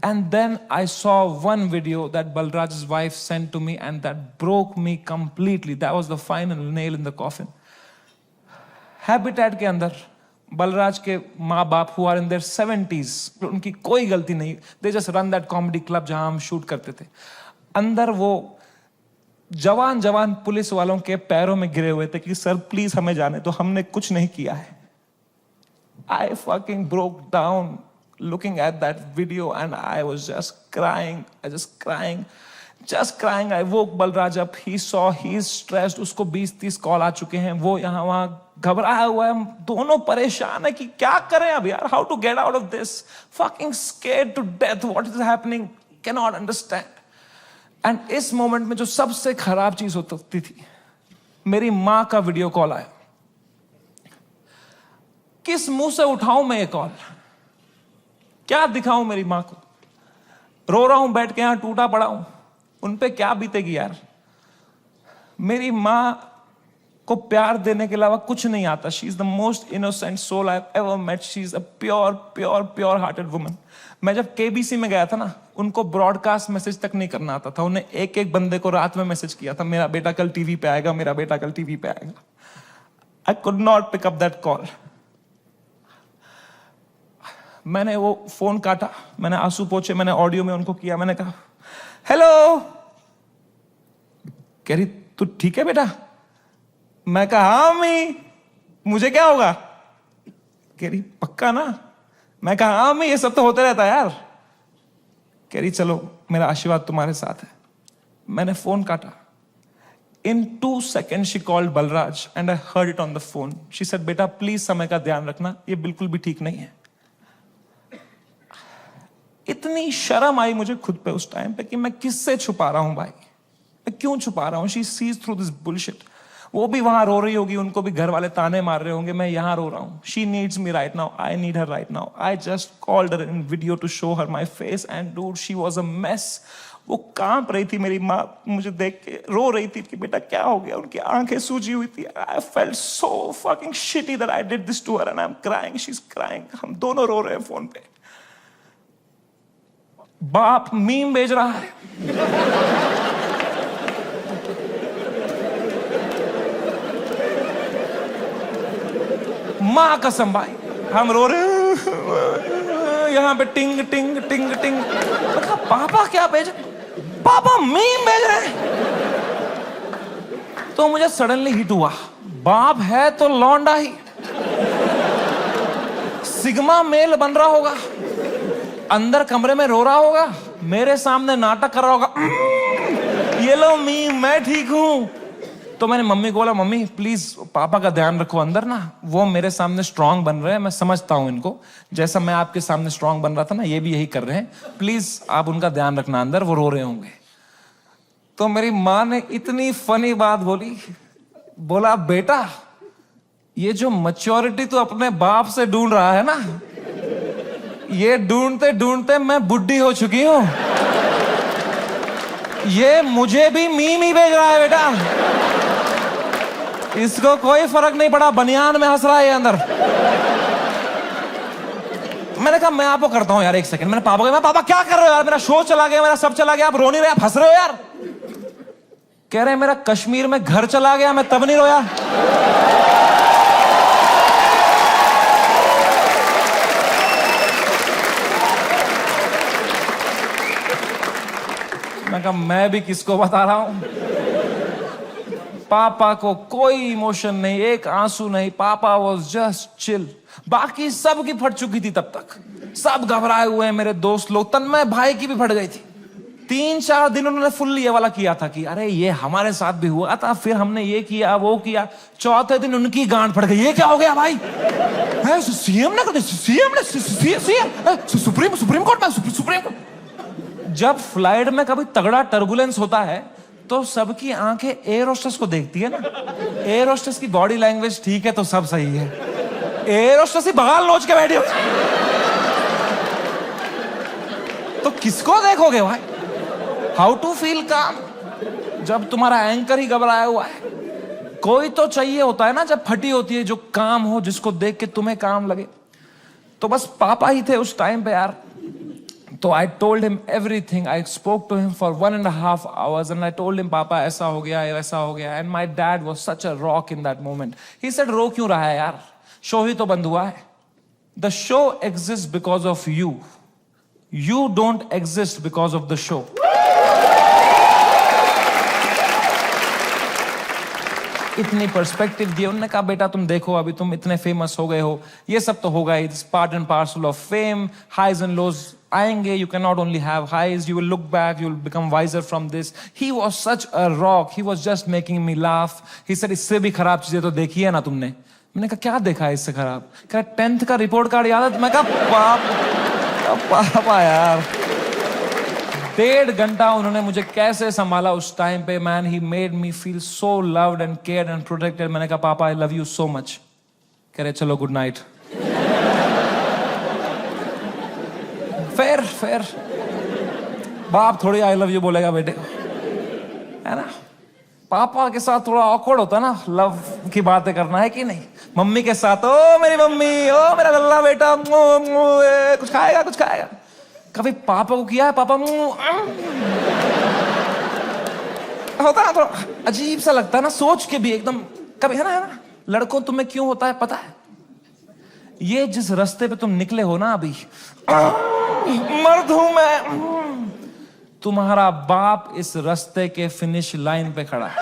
And then I saw one video that Balraj's wife sent to me, and that broke me completely. That was the final nail in the coffin. Habitat के अंदर बलराज के माँ बाप who are in their 70s, उनकी कोई गलती नहीं, they just run that comedy club जहां हम शूट करते थे। अंदर वो जवान जवान पुलिस वालों के पैरों में गिरे हुए थे कि सर प्लीज हमें जाने दो, हमने कुछ नहीं किया है। I fucking broke down looking at that video and I was just crying. I woke Balraj up. He saw he's stressed. उसको 20-30 कॉल आ चुके हैं, वो यहाँ वहाँ घबराया हुआ है, हम दोनों परेशान है कि क्या करें अब यार, how to get out of this, fucking scared to death, what is happening, cannot understand. And इस मोमेंट में जो सबसे खराब चीज होती थी, मेरी माँ का वीडियो कॉल आया। किस मुंह से उठाऊं मैं ये कॉल, क्या दिखाऊं मेरी मां को, रो रहा हूं बैठ के यहां टूटा पड़ा हूं, उन पे क्या बीतेगी यार। मेरी मां को प्यार देने के अलावा कुछ नहीं आता। She is the most innocent soul I have ever met. She is a pure hearted woman. मैं जब केबीसी में गया था ना, उनको ब्रॉडकास्ट मैसेज तक नहीं करना आता था, उन्हें एक एक बंदे को रात में मैसेज किया था, मेरा बेटा कल टीवी पे आएगा, मेरा बेटा कल टीवी पे आएगा। I could not pick up that call. मैंने वो फोन काटा, मैंने आंसू पोंछे, मैंने ऑडियो में उनको किया, मैंने कहा हेलो। कह रही तू ठीक है बेटा? मैं कहा हाँ अम्मी, मुझे क्या होगा? कह रही पक्का ना? मैं कहा हाँ अम्मी, ये सब तो होता रहता है यार। कह रही चलो मेरा आशीर्वाद तुम्हारे साथ है। मैंने फोन काटा। In 2 seconds she called Balraj and I heard it on the phone. She said बेटा प्लीज समय का ध्यान रखना, ये बिल्कुल भी ठीक नहीं है। इतनी शर्म आई मुझे खुद पे उस टाइम पे कि मैं किससे छुपा रहा हूं भाई, मैं क्यों छुपा रहा हूं। She sees through this bullshit. वो भी वहां रो रही होगी, उनको भी घर वाले ताने मार रहे होंगे, मैं यहां रो रहा हूं। She needs me right now, I need her right now. I just called her in video to show her my face and dude she was a mess. वो कांप रही थी, मेरी माँ मुझे देख के रो रही थी कि बेटा क्या हो गया, उनकी आंखें सूजी हुई थी। I felt so fucking shitty that I did this to her and I am crying, she is crying. हम दोनों रो रहे हैं फोन पे। बाप मीम भेज रहा है, मां कसम भाई हम रो रहे हैं यहां पे, टिंग टिंग टिंग टिंग। मतलब पापा क्या भेज, पापा मीम भेज रहे हैं। तो मुझे सडनली हिट हुआ, बाप है तो लौंडा ही, सिग्मा मेल बन रहा होगा, अंदर कमरे में रो रहा होगा, मेरे सामने नाटक कर रहा होगा, ये लो मीम मैं ठीक हूं। तो मैंने मम्मी को बोला मम्मी प्लीज पापा का ध्यान रखो अंदर ना, वो मेरे सामने स्ट्रांग बन रहे हैं, मैं समझता हूं इनको, जैसा मैं आपके सामने स्ट्रांग बन रहा था ना, ये भी यही कर रहे हैं, प्लीज आप उनका ध्यान रखना अंदर, वो रो रहे होंगे। तो मेरी माँ ने इतनी फनी बात बोली, बोला बेटा ये जो मैच्योरिटी तू अपने बाप से ढूंढ रहा है ना, ये ढूंढते ढूंढते मैं बुढ़ी हो चुकी हूं, ये मुझे भी मीम ही भेज रहा है बेटा, इसको कोई फर्क नहीं पड़ा, बनियान में हंस रहा है ये अंदर। मैंने कहा मैं आपको करता हूं यार, एक सेकंड। मैंने पापा को, मैं पापा क्या कर रहे हो यार, मेरा शो चला गया, मेरा सब चला गया, आप रो नहीं रहे, आप हंस रहे हो यार। कह रहे मेरा कश्मीर में घर चला गया, मैं तब नहीं रोया। मैं कहा मैं भी किसको बता रहा हूं। पापा को कोई इमोशन नहीं, एक आंसू नहीं, पापा वाज जस्ट चिल। बाकी सब की फट चुकी थी तब तक, सब घबराए हुए हैं मेरे दोस्त लोग, तन्मय भाई की भी फट गई थी। 3-4 दिन उन्होंने फुल ये वाला किया था कि अरे ये हमारे साथ भी हुआ था, फिर हमने ये किया वो किया। चौथे दिन उनकी गांड फट गई, ये क्या हो गया भाई, सीएम ने सुप्रीम कोर्ट में। जब फ्लाइट में कभी तगड़ा टर्बुलेंस होता है तो सबकी आंखें एयर होस्टेस को देखती है ना, एयर होस्टेस की बॉडी लैंग्वेज ठीक है तो सब सही है, एयर होस्टेस ही बगाल नोच के बैठी हो तो किसको देखोगे भाई। हाउ टू फील काम जब तुम्हारा एंकर ही घबराया हुआ है। कोई तो चाहिए होता है ना जब फटी होती है, जो काम हो, जिसको देख के तुम्हें काम लगे। तो बस पापा ही थे उस टाइम पे यार। तो I told him everything. I spoke to him for 1.5 hours and I told him पापा ऐसा हो गया, वैसा हो गया। And my dad was such a rock in that moment. He said रो क्यों रहा है यार, शो ही तो बंद हुआ है. The show exist because of you. You don't exist because of the show. इतनी पर्सपेक्टिव दी. उन्होंने कहा बेटा तुम देखो अभी तुम इतने फेमस हो गए हो, ये सब तो होगा, it's part and parcel of fame. Highs and lows आएंगे. You can not only have highs, you will look back, you will become wiser from this. He was such a rock, he was just making me laugh. He said इससे भी खराब चीजें तो देखी है ना तुमने. मैंने कहा क्या देखा है इससे खराब? कहा 10th का रिपोर्ट कार्ड याद है? मैं कहा पापा यार. 1.5 घंटा उन्होंने मुझे कैसे संभाला उस टाइम पे. Man, he made me feel so loved and cared and protected. मैंने कहा पापा I love you so much. कह रहे चलो गुड नाइट. फेयर बाप थोड़ी आई लव यू बोलेगा बेटे को, है ना. पापा के साथ थोड़ा ऑकवर्ड होता है ना लव की बातें करना, है कि नहीं. मम्मी के साथ ओ मेरी मम्मी, ओ मेरा लल्ला बेटा, कुछ खाएगा कुछ खाएगा. कभी पापा को किया है? पापा होता ना, थोड़ा अजीब सा लगता है ना सोच के भी एकदम. कभी है ना लड़कों तुम्हें क्यों होता है पता है? ये जिस रास्ते पे तुम निकले हो ना अभी, मर्द हूं मैं, तुम्हारा बाप इस रास्ते के फिनिश लाइन पे खड़ा है.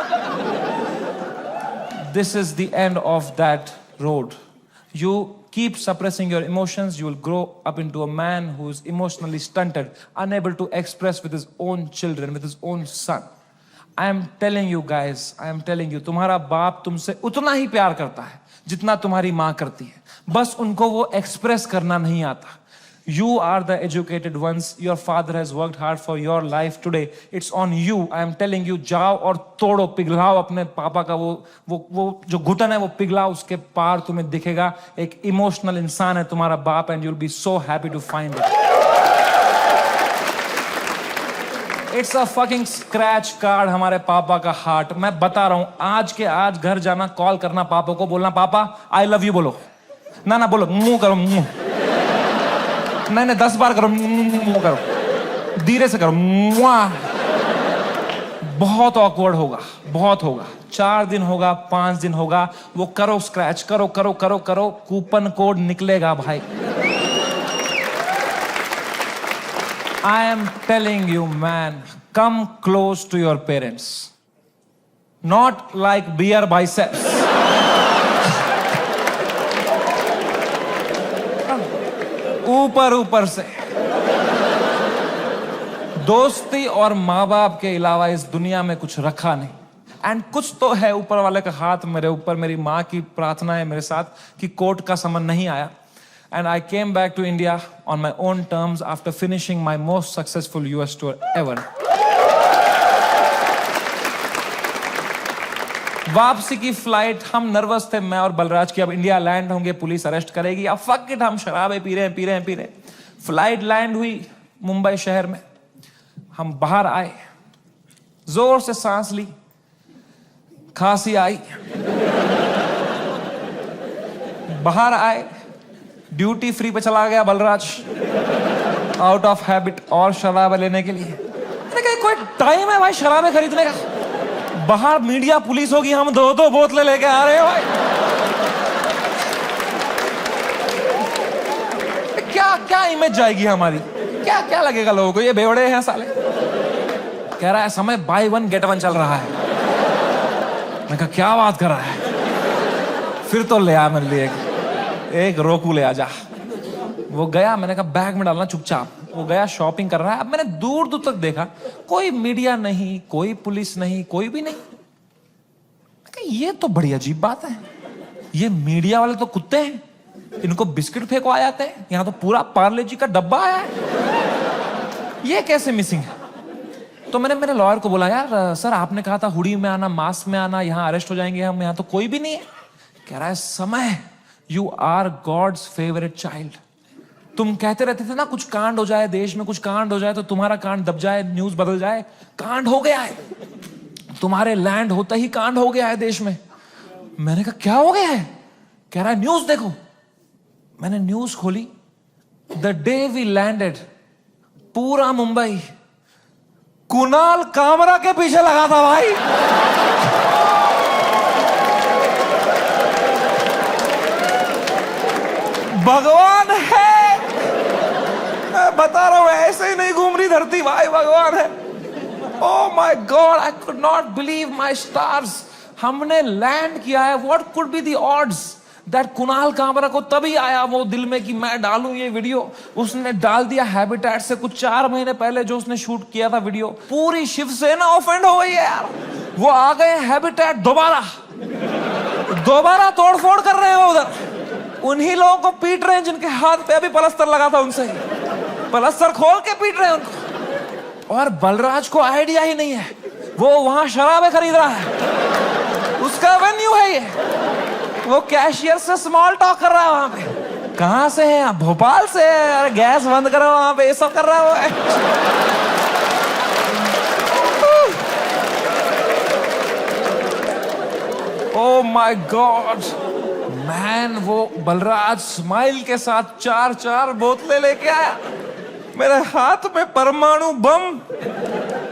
This is the end of that road. You keep suppressing your emotions, you will grow up into a man who is emotionally stunted, unable to express with his own children, with his own son. I am telling you guys, I am telling you, तुम्हारा बाप तुमसे उतना ही प्यार करता है जितना तुम्हारी माँ करती है. बस उनको वो एक्सप्रेस करना नहीं आता. You are the educated ones. Your father has worked hard for your life today. It's on you. I am telling you, जाओ और तोड़ो, पिघलाओ अपने पापा का वो जो घुटन है वो पिघलाओ. उसके पार तुम्हें दिखेगा एक इमोशनल इंसान है तुम्हारा बाप, and you'll be so happy to find it. It's a fucking scratch card हमारे पापा का हार्ट. मैं बता रहा हूं, आज के आज घर जाना, कॉल करना पापा को, बोलना पापा आई लव यू बोलो. ना बोलो, मुंह करो, मुंह नहीं 10 बार करो, मुंह करो, धीरे से करो. बहुत ऑकवर्ड होगा, बहुत होगा. 4 दिन होगा, 5 दिन होगा, वो करो स्क्रैच, करो करो करो करो, कूपन कोड निकलेगा भाई. I am telling you man, come close to your parents, not like beer biceps. ऊपर से. दोस्ती और माँ बाप के अलावा इस दुनिया में कुछ रखा नहीं. एंड कुछ तो है ऊपर वाले का हाथ मेरे ऊपर. मेरी माँ की प्रार्थना है मेरे साथ कि कोर्ट का समन नहीं आया. And I came back to India on my own terms after finishing my most successful US tour ever. वापसी की फ्लाइट, हम नर्वस थे मैं और बलराज की, अब इंडिया लैंड होंगे, पुलिस अरेस्ट करेगी, अब फक इट, हम शराबें पी रहे हैं. फ्लाइट लैंड हुई मुंबई शहर में. हम बाहर आए, जोर से सांस ली, खांसी आई. बाहर आए, ड्यूटी फ्री पे चला गया बलराज, आउट ऑफ हैबिट, और शराबें लेने के लिए. मैंने कहा कोई टाइम है भाई शराबें खरीदने का? बाहर मीडिया पुलिस होगी, हम 2 बोतलें लेके आ रहे हैं भाई. क्या इमेज जाएगी हमारी? क्या लगेगा लोगों को, ये बेवड़े हैं साले. कह रहा है समय बाय 1 गेट 1 चल रहा है. मैं कहा क्या बात कर रहा है? फिर तो ले आ मेरे लिए एक रोकू ले आ जा. वो गया, मैंने कहा बैग में डालना चुपचाप. वो गया, शॉपिंग कर रहा है. अब मैंने दूर तक देखा, कोई मीडिया नहीं, कोई पुलिस नहीं, कोई भी नहीं. ये तो बड़ी अजीब बात है. ये मीडिया वाले तो कुत्ते हैं, इनको बिस्किट फेंको आ जाते हैं. यहां तो पूरा पार्ले जी का डब्बा आया है, ये कैसे मिसिंग है? तो मैंने मेरे लॉयर को बोला, यार सर आपने कहा था हुडी में आना, मास्क में आना, यहाँ अरेस्ट हो जाएंगे हम, यहाँ तो कोई भी नहीं है. कह रहा है समय, you are God's favourite child. तुम कहते रहते थे ना कुछ कांड हो जाए देश में, कुछ कांड हो जाए तो तुम्हारा कांड दब जाए, न्यूज बदल जाए. कांड हो गया है, तुम्हारे लैंड होता ही कांड हो गया है देश में. मैंने कहा क्या हो गया है? कह रहा है न्यूज देखो. मैंने न्यूज खोली. द डे वी लैंडेड, पूरा मुंबई कुणाल कामरा के पीछे लगा था भाई. भगवान है, मैं बता रहा हूं, ऐसे ही नहीं घूम रही धरती भाई, भगवान है। Oh my God, I could not believe my stars. हमने लैंड किया है। What could be the odds that Kunal Kamra को तभी आया वो दिल में कि मैं डालूं ये वीडियो। उसने डाल दिया हैबिटेट से कुछ 4 महीने पहले जो उसने शूट किया था वीडियो। पूरी शिवसेना ऑफेंड हो गई है यार। वो आ गए हैबिटेट दोबारा तोड़फोड़ कर रहे हैं उधर। उन्हीं लोगों को पीट रहे हैं जिनके हाथ पे अभी पलस्तर लगा था, उनसे पलस्तर खोल के पीट रहे हैं उनको। और बलराज को आइडिया ही नहीं है, वो वहां शराबें खरीद रहा है, उसका वेन्यू है ये। वो कैशियर से स्मॉल टॉक कर रहा है वहां पे। कहां से है आप? भोपाल से है। अरे गैस बंद करो वहां पे, ये सब कर रहा है वो। ओह माय गॉड मैन, वो बलराज स्माइल के साथ 4 बोतलें लेके आया। मेरे हाथ में परमाणु बम।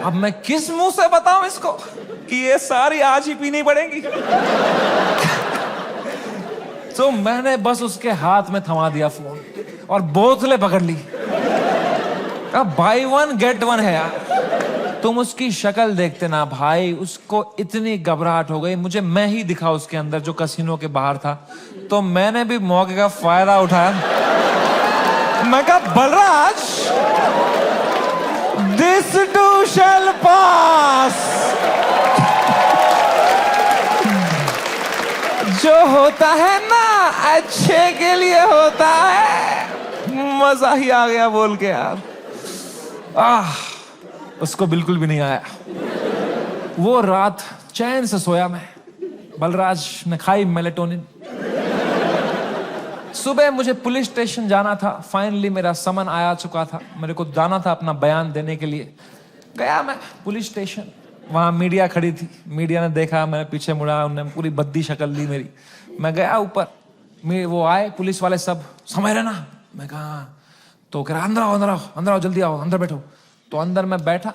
अब मैं किस मुंह से बताऊं इसको कि ये सारी आज ही पीनी पड़ेगी। तो मैंने बस उसके हाथ में थमा दिया फोन और बोतलें पकड़ ली। अब बाय 1 गेट 1 है यार। तुम उसकी शक्ल देखते ना भाई, उसको इतनी घबराहट हो गई। मुझे मैं ही दिखा उसके अंदर जो कैसीनो के बाहर था। तो मैंने भी मौके का फायदा उठाया। मैं कहा बलराज, दिस टू शैल पास। जो होता है ना अच्छे के लिए होता है। मजा ही आ गया बोल के यार। उसको बिल्कुल भी नहीं आया। वो रात चैन से सोया मैं। बलराज ने खाई मेलेटोनिन। सुबह मुझे पुलिस स्टेशन जाना था। फाइनली मेरा समन आया चुका था। मेरे को जाना था अपना बयान देने के लिए। गया मैं पुलिस स्टेशन। वहां मीडिया खड़ी थी। मीडिया ने देखा, मैं पीछे मुड़ा, उन्होंने पूरी बद्दी शक्ल ली मेरी। मैं गया ऊपर, वो आए पुलिस वाले सब, समय रहना। मैं कहा, तो कह रहा अंदर आओ, अंदर आओ, अंदर आओ, जल्दी आओ, अंदर बैठो। तो अंदर मैं बैठा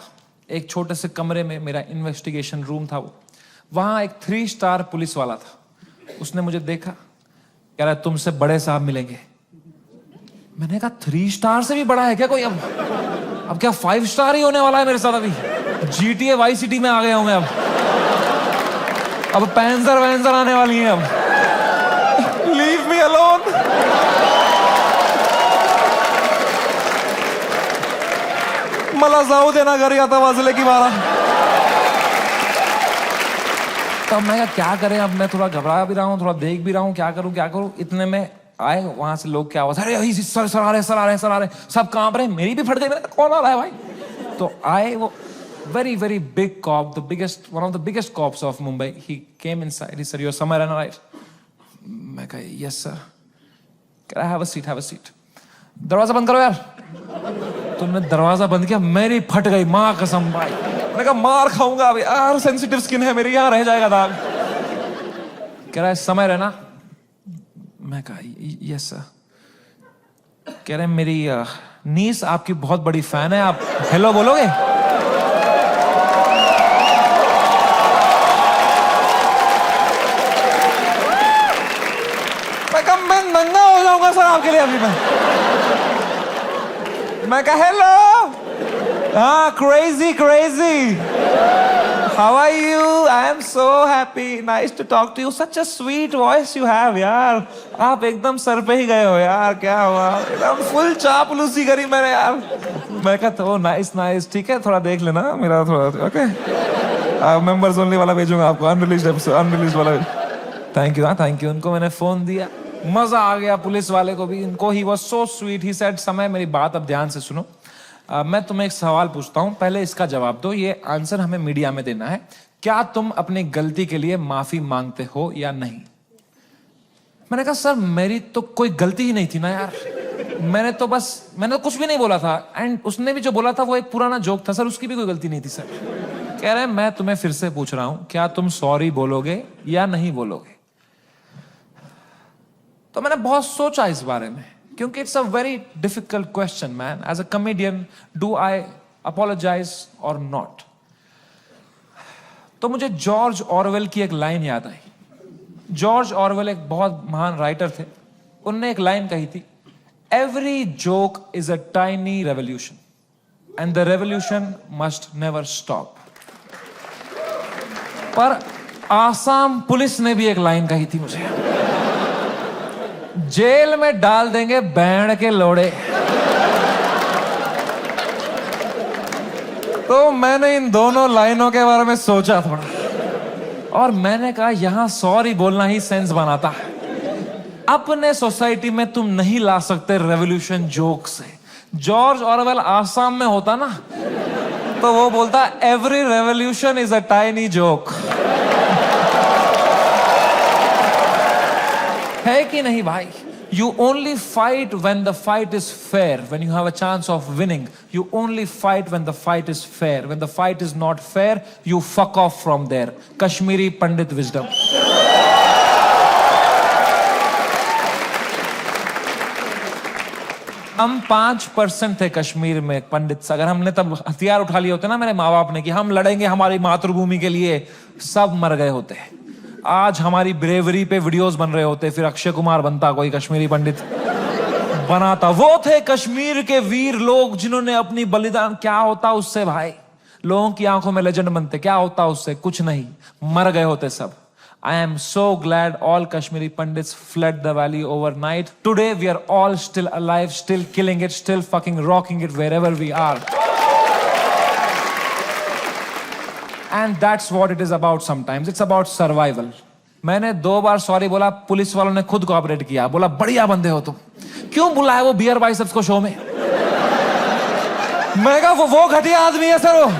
एक छोटे से कमरे में। मेरा इन्वेस्टिगेशन रूम था वो। वहां एक 3 स्टार पुलिस वाला था। उसने मुझे देखा, कह रहा तुमसे बड़े साहब मिलेंगे। मैंने कहा 3 स्टार से भी बड़ा है क्या कोई? अब क्या 5 स्टार ही होने वाला है मेरे साथ? अभी GTA वाई सिटी में आ गया हूं मैं। अब पैंजर वैंजर आने वाली हैं। अब लीव मी अलोन। मला जाऊ देना घरी, आता वाजले की 12। तब मैं क्या करें? अब मैं थोड़ा घबरा भी रहा हूँ, थोड़ा देख भी रहा हूँ, क्या करूँ। इतने में आए वहां से लोग, क्या आवाज, अरे सर आ रहे, सब कांप रहे। मेरी भी फट गई। कौन आ रहा है भाई? तो आए वो very big cop, one of the biggest cops of Mumbai. He came inside. He said, "You're somewhere in right?" मैं कहा, "Yes sir." कह रहा, have a seat. दरवाजा बंद करो यार। तुमने दरवाजा बंद किया, मेरी फट गई माँ कसम भाई। मैंने कहा मार खाऊंगा अभी यार, सेंसिटिव स्किन है मेरी, यहाँ रह जाएगा दाग। कह रहा है समय रहना। मैं कहा यस सर। कह रहे मेरी नीस आपकी बहुत बड़ी फैन है, आप हेलो बोलोगे? मैं नंगा हो जाऊंगा सर आपके लिए अभी। मैं कहा हेलो। हाँ, crazy how are you? I am so happy, nice to talk to you, such a sweet voice you have यार। आप एकदम सर पे ही गए हो यार, क्या हुआ? एकदम फुल चापलूसी करी मैंने यार। मैं कहा तो नाइस, ठीक है, थोड़ा देख लेना मेरा थोड़ा, ओके। मेंबर्स ओनली वाला भेजूंगा आपको, अनरिलीज्ड वाला। Thank you. उनको मैंने फोन दिया, मजा आ गया पुलिस वाले को भी। इनको he was so sweet. He said समय मेरी बात अब ध्यान से सुनो। मैं तुम्हें एक सवाल पूछता हूं, पहले इसका जवाब दो। ये आंसर हमें मीडिया में देना है। क्या तुम अपनी गलती के लिए माफी मांगते हो या नहीं? मैंने कहा सर मेरी तो कोई गलती ही नहीं थी ना यार। मैंने तो कुछ भी नहीं बोला था। एंड उसने भी जो बोला था वो एक पुराना जोक था सर, उसकी भी कोई गलती नहीं थी सर। कह रहे मैं तुम्हें फिर से पूछ रहा हूं, क्या तुम सॉरी बोलोगे या नहीं बोलोगे? तो मैंने बहुत सोचा इस बारे में, क्योंकि it's a very difficult question man. As a comedian, do I apologise or not? तो मुझे जॉर्ज ऑरवेल की एक लाइन याद आई। जॉर्ज ऑरवेल एक बहुत महान राइटर थे। उनने एक लाइन कही थी every joke is a tiny revolution, and the revolution must never stop. पर आसाम पुलिस ने भी एक लाइन कही थी मुझे, जेल में डाल देंगे बैंड के लोड़े। तो मैंने इन दोनों लाइनों के बारे में सोचा थोड़ा, और मैंने कहा यहां सॉरी बोलना ही सेंस बनाता है। अपने सोसाइटी में तुम नहीं ला सकते रेवोल्यूशन जोक से। जॉर्ज ऑरवेल आसाम में होता ना, तो वो बोलता every revolution is a tiny joke. है कि नहीं भाई? You only fight when the fight is fair, when you have a chance of winning. You only fight when the fight is fair. When the fight is not fair, you fuck off from there. Kashmiri Pandit wisdom. हम 5% थे कश्मीर में पंडित। अगर हमने तब हथियार उठा लिए होते ना मेरे माँ बाप ने कि हम लड़ेंगे हमारी मातृभूमि के लिए, सब मर गए होते। आज हमारी ब्रेवरी पे वीडियोस बन रहे होते, फिर अक्षय कुमार बनता, कोई कश्मीरी पंडित बनाता। वो थे कश्मीर के वीर लोग जिन्होंने अपनी बलिदान। क्या होता उससे भाई? लोगों की आंखों में लेजेंड बनते। क्या होता उससे? कुछ नहीं, मर गए होते सब। I am so glad all Kashmiri Pandits fled the valley overnight. Today we are all still alive, still killing it, still fucking rocking it wherever we are. And that's what it is about sometimes. It's about survival. मैंने 2 बार सॉरी बोला, पुलिस वालों ने खुद कोऑपरेट किया, बोला बढ़िया बंदे हो तुम। क्यों बुलाया वो बियर बाइसेप्स को शो में? मैं कहा वो घटिया आदमी है सर वो।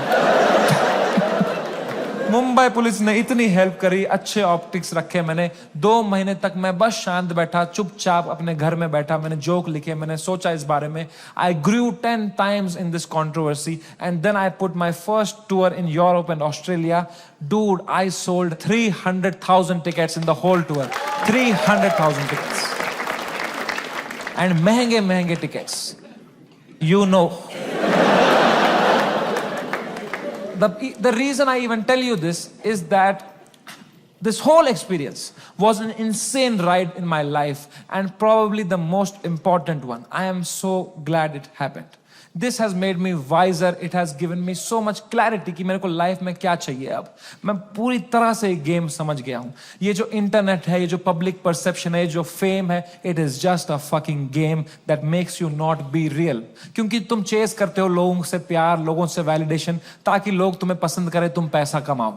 मुंबई पुलिस ने इतनी हेल्प करी, अच्छे ऑप्टिक्स रखे मैंने। 2 महीने तक मैं बस शांत बैठा, चुपचाप अपने घर में बैठा। मैंने जोक लिखे, मैंने सोचा इस बारे में। आई grew 10 times in this controversy and then I put my first tour in Europe and Australia. Dude, I sold 300,000 tickets in the whole tour. 300,000 tickets. And महंगे tickets. You know. The reason I even tell you this is that this whole experience was an insane ride in my life and probably the most important one. I am so glad it happened. This has made me wiser. It has given me so much clarity कि मेरे को लाइफ में क्या चाहिए। अब मैं पूरी तरह से गेम समझ गया हूँ। ये जो इंटरनेट है, ये जो पब्लिक परसेप्शन है, जो फेम है, it is just a fucking game that makes you not be real. क्योंकि तुम चेस करते हो लोगों से प्यार, लोगों से वैलिडेशन, ताकि लोग तुम्हें पसंद करें, तुम पैसा कमाओ।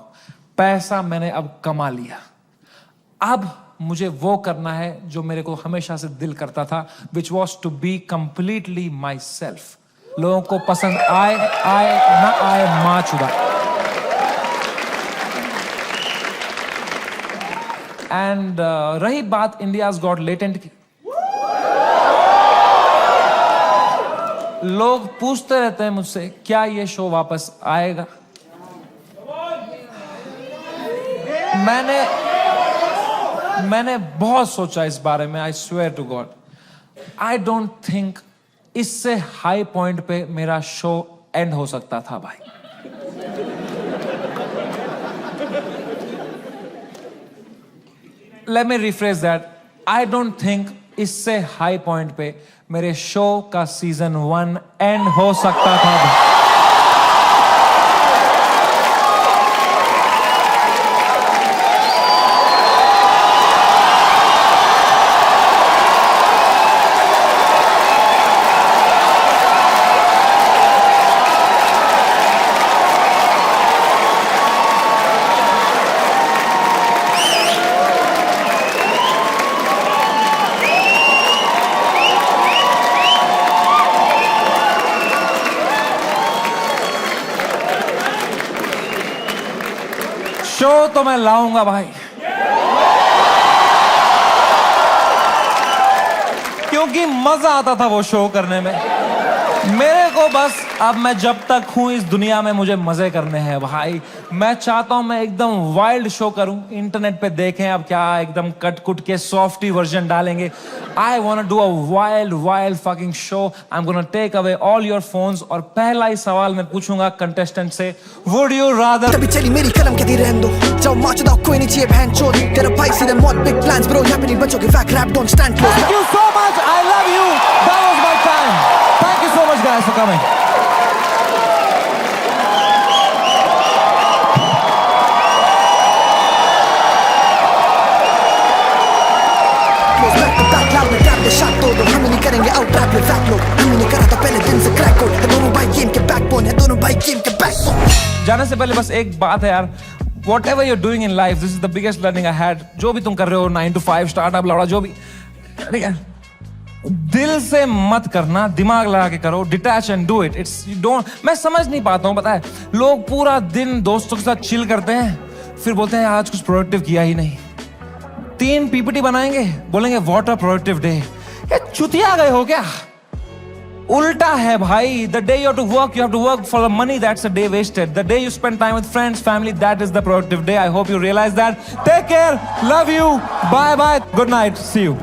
पैसा मैंने अब कमा लिया। अब मुझे वो करना है जो मेरे को हमेशा से दिल करता था, which was to be completely myself. लोगों को पसंद आए ना आए, मां चुदा। एंड रही बात इंडियाज गॉट लेटेंट की, लोग पूछते रहते हैं मुझसे क्या ये शो वापस आएगा। मैंने बहुत सोचा इस बारे में। I swear to God, I don't think इससे हाई पॉइंट पे मेरा शो एंड हो सकता था भाई। Let me rephrase that. I don't think इससे हाई पॉइंट पे मेरे शो का सीजन 1 एंड हो सकता था भाई। शो तो मैं लाऊंगा भाई, क्योंकि मजा आता था वो शो करने में। मेरे को बस अब मैं जब तक हूं इस दुनिया में मुझे मजे करने हैं भाई। मैं चाहता हूं मैं एकदम वाइल्ड शो करूं, इंटरनेट पे देखें अब क्या एकदम कट कुट के सॉफ्टी वर्जन डालेंगे। I want to do a wild fucking show. I am gonna take away all your phones और पहला ही सवाल मैं पूछूंगा कंटेस्टेंट से, वुड यू रादर। तभी चली मेरी कलम के दी रहने दो, जाओ माच दो कोई नहीं चाहिए बहन चोद, तेरा भाई सीधे मौत बिग प्लान्स ब्रो, यहाँ पे नहीं बचोगे fake rap don't stand close. Thank you so much, I love you, that was my time, thank you so much guys for coming. हम नहीं करेंगे आउट रैप में फैक लोग, हम नहीं करा था पहले दिन से क्रैक कोड, है दोनों भाई गेम के बैकबोन, है दोनों भाई गेम के बैकबोन। जाने से पहले बस एक बात है यार, whatever you're doing in life, this is the biggest learning I had. जो भी तुम कर रहे हो 9 to 5 स्टार्टअप लौड़ा जो भी, ठीक है, दिल से मत करना, दिमाग लगा के करो, detach and do it. It's don't, मैं समझ नहीं पाता हूँ, पता है लोग पूरा दिन दोस्तों के साथ चिल करते हैं, फिर बोलते हैं आज कुछ प्रोडक्टिव किया ही नहीं। 3 पीपीटी बनाएंगे, बोलेंगे व्हाट अ प्रोडक्टिव डे। ये चुतिया गए हो क्या? उल्टा है भाई। The day you have to work for the money, that's a day wasted. The day you spend time with friends family, that is the productive day. I hope you realise that. Take care, love you, bye bye, good night, see you.